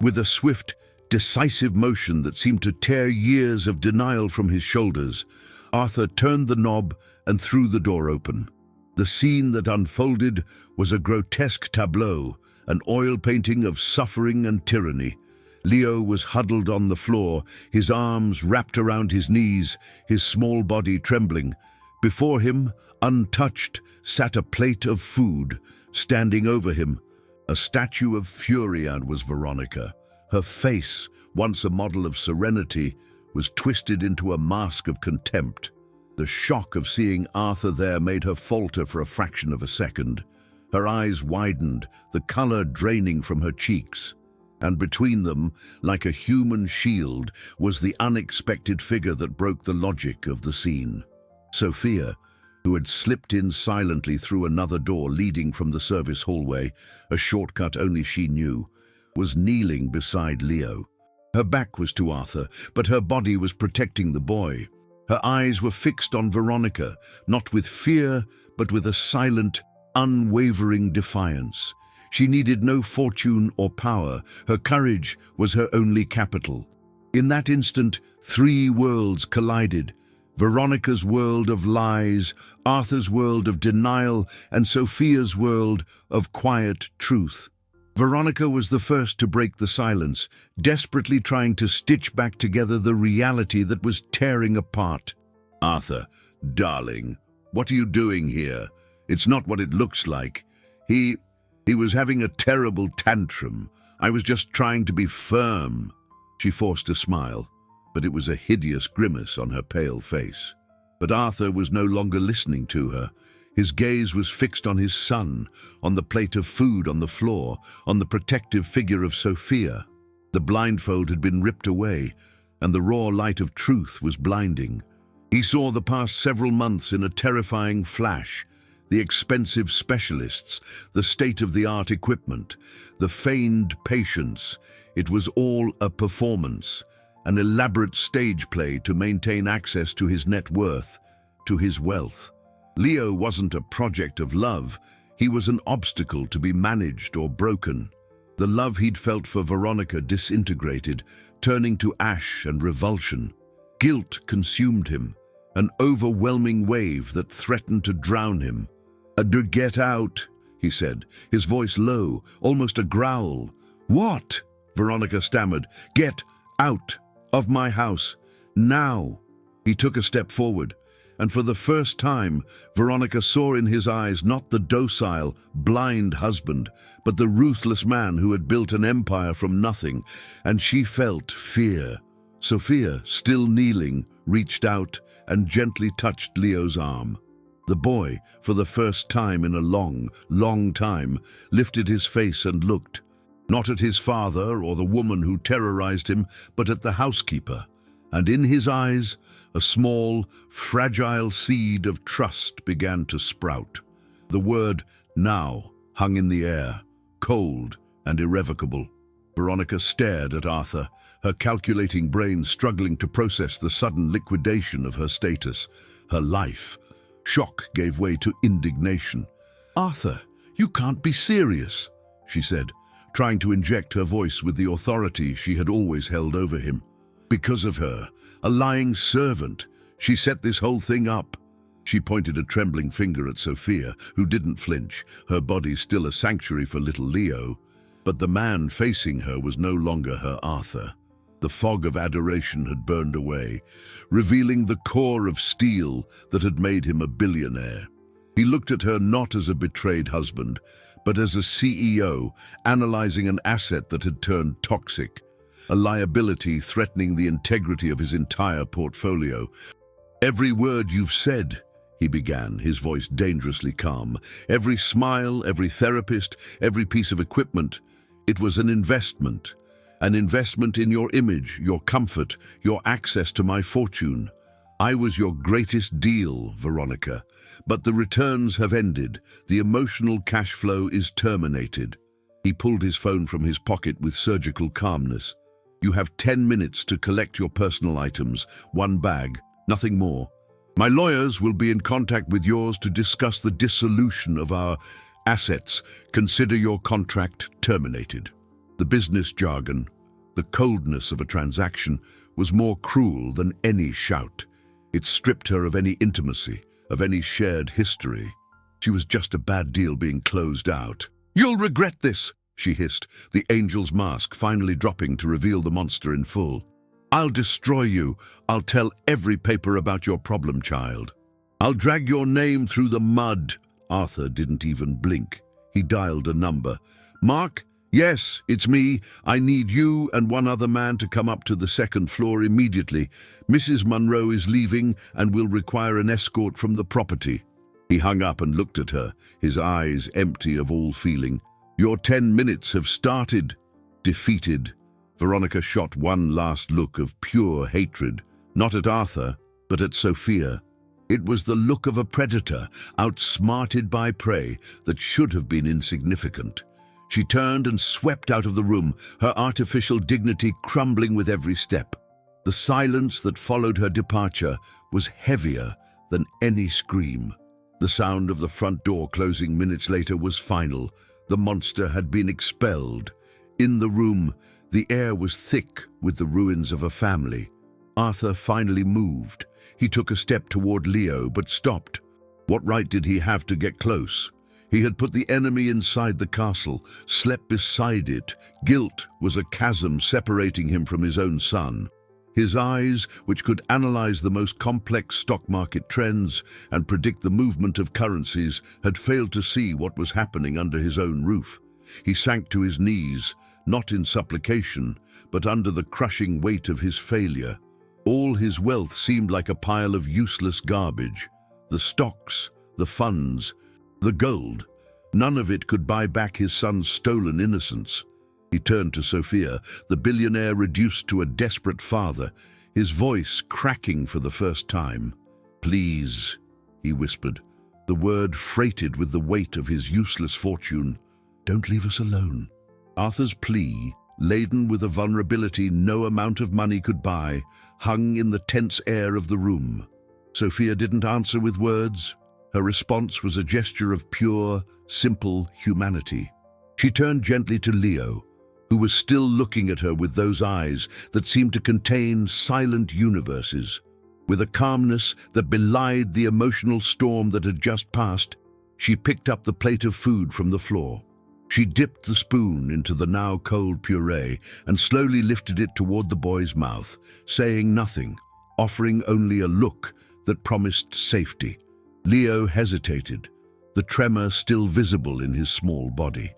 With a swift, decisive motion that seemed to tear years of denial from his shoulders, Arthur turned the knob and threw the door open. The scene that unfolded was a grotesque tableau, an oil painting of suffering and tyranny. Leo was huddled on the floor, his arms wrapped around his knees, his small body trembling. Before him, untouched, sat a plate of food. Standing over him, a statue of fury, was Veronica. Her face, once a model of serenity, was twisted into a mask of contempt. The shock of seeing Arthur there made her falter for a fraction of a second. Her eyes widened, the color draining from her cheeks. And between them, like a human shield, was the unexpected figure that broke the logic of the scene. Sophia, who had slipped in silently through another door leading from the service hallway, a shortcut only she knew, was kneeling beside Leo. Her back was to Arthur, but her body was protecting the boy. Her eyes were fixed on Veronica, not with fear, but with a silent, unwavering defiance. She needed no fortune or power. Her courage was her only capital. In that instant, three worlds collided. Veronica's world of lies, Arthur's world of denial, and Sophia's world of quiet truth. Veronica was the first to break the silence, desperately trying to stitch back together the reality that was tearing apart. "Arthur, darling, what are you doing here? It's not what it looks like. He was having a terrible tantrum. I was just trying to be firm." She forced a smile, but it was a hideous grimace on her pale face. But Arthur was no longer listening to her. His gaze was fixed on his son, on the plate of food on the floor, on the protective figure of Sophia. The blindfold had been ripped away, and the raw light of truth was blinding. He saw the past several months in a terrifying flash. the expensive specialists, the state-of-the-art equipment, the feigned patience. It was all a performance, an elaborate stage play to maintain access to his net worth, to his wealth. Leo wasn't a project of love. He was an obstacle to be managed or broken. The love he'd felt for Veronica disintegrated, turning to ash and revulsion. Guilt consumed him, an overwhelming wave that threatened to drown him. "Get out," he said, his voice low, almost a growl. "What?" Veronica stammered. "Get out of my house, now." He took a step forward, and for the first time, Veronica saw in his eyes not the docile, blind husband, but the ruthless man who had built an empire from nothing, and she felt fear. Sophia, still kneeling, reached out and gently touched Leo's arm. The boy, for the first time in a long, long time, lifted his face and looked, not at his father or the woman who terrorized him, but at the housekeeper. And in his eyes, a small, fragile seed of trust began to sprout. The word "now" hung in the air, cold and irrevocable. Veronica stared at Arthur, her calculating brain struggling to process the sudden liquidation of her status, her life. Shock gave way to indignation. "Arthur, you can't be serious," she said, trying to inject her voice with the authority she had always held over him. "Because of her, a lying servant, she set this whole thing up." She pointed a trembling finger at Sophia, who didn't flinch, her body still a sanctuary for little Leo. But the man facing her was no longer her Arthur. The fog of adoration had burned away, revealing the core of steel that had made him a billionaire. He looked at her not as a betrayed husband, but as a CEO analyzing an asset that had turned toxic, a liability threatening the integrity of his entire portfolio. "Every word you've said," he began, his voice dangerously calm, "every smile, every therapist, every piece of equipment, it was an investment. An investment in your image, your comfort, your access to my fortune. I was your greatest deal, Veronica, but the returns have ended. The emotional cash flow is terminated." He pulled his phone from his pocket with surgical calmness. "You have 10 minutes to collect your personal items, one bag, nothing more. My lawyers will be in contact with yours to discuss the dissolution of our assets. Consider your contract terminated." The business jargon, the coldness of a transaction, was more cruel than any shout. It stripped her of any intimacy, of any shared history. She was just a bad deal being closed out. "You'll regret this," she hissed, the angel's mask finally dropping to reveal the monster in full. "I'll destroy you. I'll tell every paper about your problem child. I'll drag your name through the mud." Arthur didn't even blink. He dialed a number. "Mark? Yes, it's me. I need you and one other man to come up to the second floor immediately. Mrs. Munro is leaving and will require an escort from the property." He hung up and looked at her, his eyes empty of all feeling. "Your 10 minutes have started." Defeated, Veronica shot one last look of pure hatred, not at Arthur, but at Sophia. It was the look of a predator, outsmarted by prey that should have been insignificant. She turned and swept out of the room, her artificial dignity crumbling with every step. The silence that followed her departure was heavier than any scream. The sound of the front door closing minutes later was final. The monster had been expelled. In the room, the air was thick with the ruins of a family. Arthur finally moved. He took a step toward Leo, but stopped. What right did he have to get close? He had put the enemy inside the castle, slept beside it. Guilt was a chasm separating him from his own son. His eyes, which could analyze the most complex stock market trends and predict the movement of currencies, had failed to see what was happening under his own roof. He sank to his knees, not in supplication, but under the crushing weight of his failure. All his wealth seemed like a pile of useless garbage. The stocks, the funds, the gold, none of it could buy back his son's stolen innocence. He turned to Sophia, the billionaire reduced to a desperate father, his voice cracking for the first time. "Please," he whispered, the word freighted with the weight of his useless fortune. "Don't leave us alone." Arthur's plea, laden with a vulnerability no amount of money could buy, hung in the tense air of the room. Sophia didn't answer with words. Her response was a gesture of pure, simple humanity. She turned gently to Leo, who was still looking at her with those eyes that seemed to contain silent universes. With a calmness that belied the emotional storm that had just passed, she picked up the plate of food from the floor. She dipped the spoon into the now cold puree and slowly lifted it toward the boy's mouth, saying nothing, offering only a look that promised safety. Leo hesitated, the tremor still visible in his small body.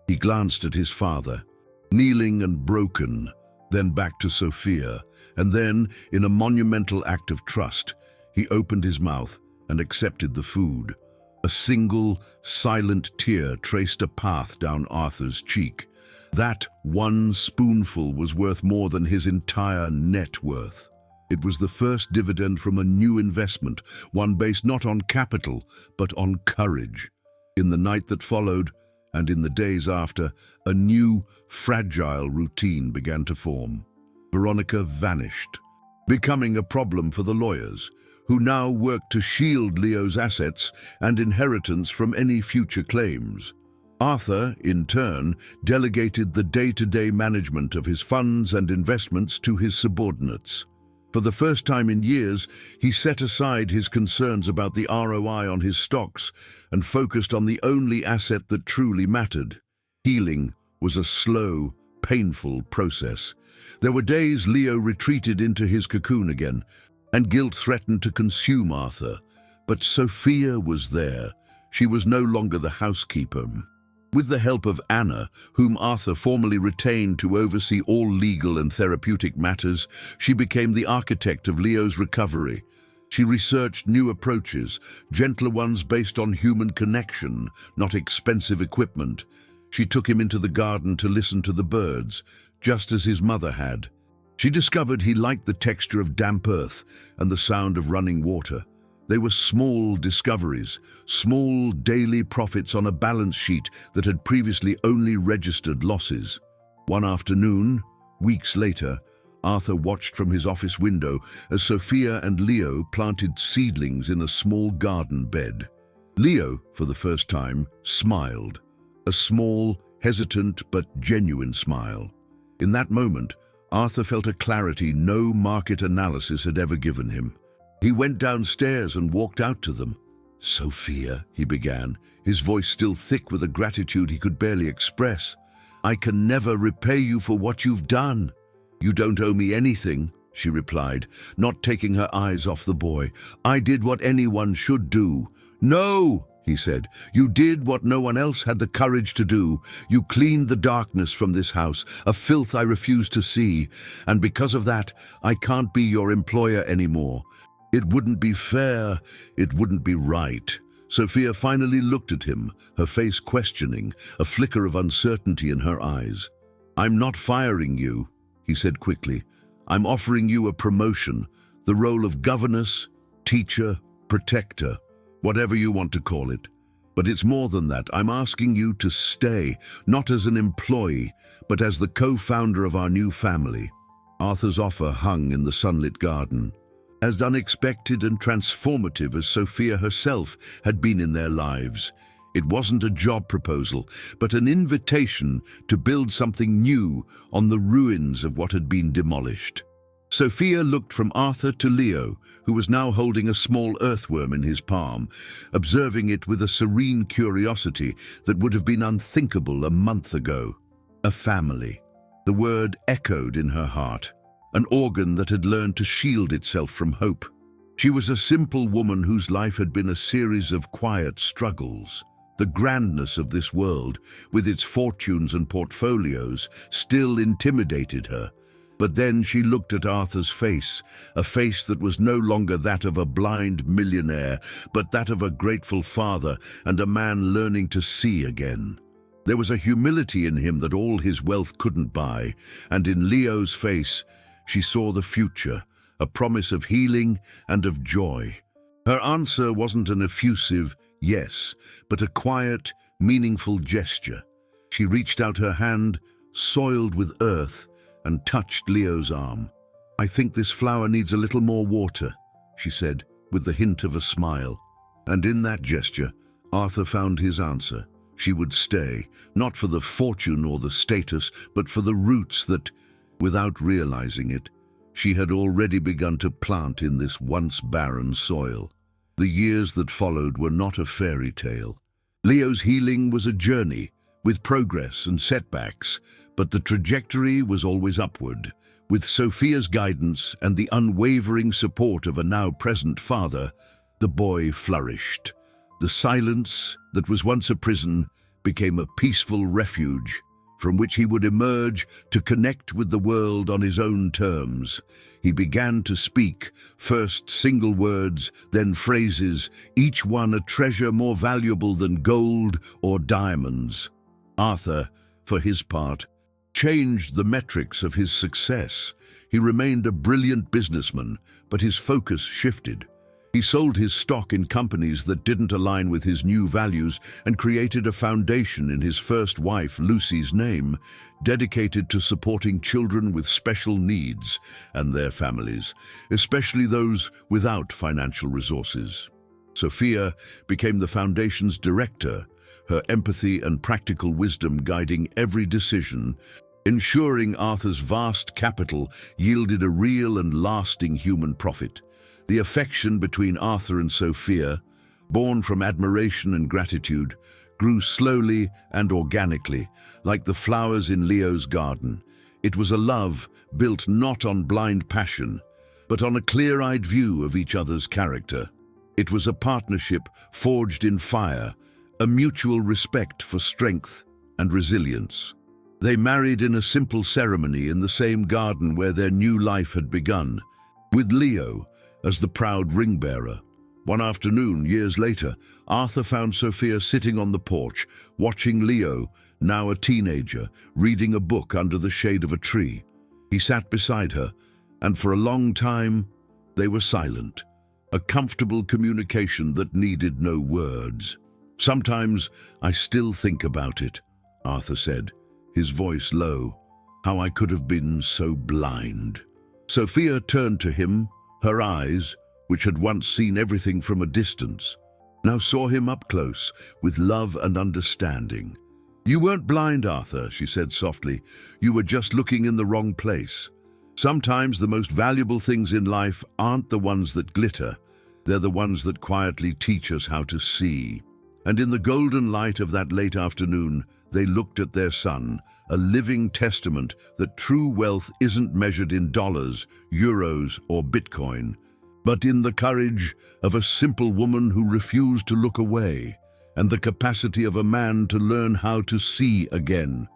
He glanced at his father, kneeling and broken, then back to Sophia, and then, in a monumental act of trust, he opened his mouth and accepted the food. A single, silent tear traced a path down Arthur's cheek. That one spoonful was worth more than his entire net worth. It was the first dividend from a new investment, one based not on capital, but on courage. In the night that followed, and in the days after, a new, fragile routine began to form. Veronica vanished, becoming a problem for the lawyers, who now worked to shield Leo's assets and inheritance from any future claims. Arthur, in turn, delegated the day-to-day management of his funds and investments to his subordinates. For the first time in years, he set aside his concerns about the ROI on his stocks and focused on the only asset that truly mattered. Healing was a slow, painful process. There were days Leo retreated into his cocoon again, and guilt threatened to consume Arthur. But Sophia was there. She was no longer the housekeeper. With the help of Anna, whom Arthur formally retained to oversee all legal and therapeutic matters, she became the architect of Leo's recovery. She researched new approaches, gentler ones based on human connection, not expensive equipment. She took him into the garden to listen to the birds, just as his mother had. She discovered he liked the texture of damp earth and the sound of running water. They were small discoveries, small daily profits on a balance sheet that had previously only registered losses. One afternoon, weeks later, Arthur watched from his office window as Sophia and Leo planted seedlings in a small garden bed. Leo, for the first time, smiled, a small, hesitant but genuine smile. In that moment, Arthur felt a clarity no market analysis had ever given him. He went downstairs and walked out to them. "Sophia," he began, his voice still thick with a gratitude he could barely express, "I can never repay you for what you've done." "You don't owe me anything," she replied, not taking her eyes off the boy. "I did what anyone should do." "No," he said, "you did what no one else had the courage to do. You cleaned the darkness from this house, a filth I refuse to see, and because of that, I can't be your employer anymore. It wouldn't be fair, it wouldn't be right." Sophia finally looked at him, her face questioning, a flicker of uncertainty in her eyes. "I'm not firing you," he said quickly. "I'm offering you a promotion, the role of governess, teacher, protector, whatever you want to call it. But it's more than that. I'm asking you to stay, not as an employee, but as the co-founder of our new family." Arthur's offer hung in the sunlit garden. As unexpected and transformative as Sophia herself had been in their lives, it wasn't a job proposal, but an invitation to build something new on the ruins of what had been demolished. Sophia looked from Arthur to Leo, who was now holding a small earthworm in his palm, observing it with a serene curiosity that would have been unthinkable a month ago. A family. The word echoed in her heart. An organ that had learned to shield itself from hope. She was a simple woman whose life had been a series of quiet struggles. The grandness of this world, with its fortunes and portfolios, still intimidated her. But then she looked at Arthur's face, a face that was no longer that of a blind millionaire, but that of a grateful father and a man learning to see again. There was a humility in him that all his wealth couldn't buy, and in Leo's face, she saw the future, a promise of healing and of joy. Her answer wasn't an effusive, Yes, but a quiet, meaningful gesture. She reached out her hand, soiled with earth, and touched Leo's arm. "I think this flower needs a little more water," she said, with the hint of a smile. And in that gesture, Arthur found his answer. She would stay, not for the fortune or the status, but for the roots that, without realizing it, she had already begun to plant in this once barren soil. The years that followed were not a fairy tale. Leo's healing was a journey, with progress and setbacks, but the trajectory was always upward. With Sophia's guidance and the unwavering support of a now-present father, the boy flourished. The silence that was once a prison became a peaceful refuge from which he would emerge to connect with the world on his own terms. He began to speak, first single words, then phrases, each one a treasure more valuable than gold or diamonds. Arthur, for his part, changed the metrics of his success. He remained a brilliant businessman, but his focus shifted. He sold his stock in companies that didn't align with his new values and created a foundation in his first wife, Lucy's name, dedicated to supporting children with special needs and their families, especially those without financial resources. Sophia became the foundation's director, her empathy and practical wisdom guiding every decision, ensuring Arthur's vast capital yielded a real and lasting human profit. The affection between Arthur and Sophia, born from admiration and gratitude, grew slowly and organically, like the flowers in Leo's garden. It was a love built not on blind passion, but on a clear-eyed view of each other's character. It was a partnership forged in fire, a mutual respect for strength and resilience. They married in a simple ceremony in the same garden where their new life had begun, with Leo as the proud ring-bearer. One afternoon, years later, Arthur found Sophia sitting on the porch, watching Leo, now a teenager, reading a book under the shade of a tree. He sat beside her, and for a long time, they were silent, a comfortable communication that needed no words. "Sometimes I still think about it," Arthur said, his voice low. "How I could have been so blind." Sophia turned to him. Her eyes, which had once seen everything from a distance, now saw him up close, with love and understanding. "You weren't blind, Arthur," she said softly. "You were just looking in the wrong place. Sometimes the most valuable things in life aren't the ones that glitter. They're the ones that quietly teach us how to see." And in the golden light of that late afternoon, they looked at their son, a living testament that true wealth isn't measured in dollars, euros, or Bitcoin, but in the courage of a simple woman who refused to look away, and the capacity of a man to learn how to see again.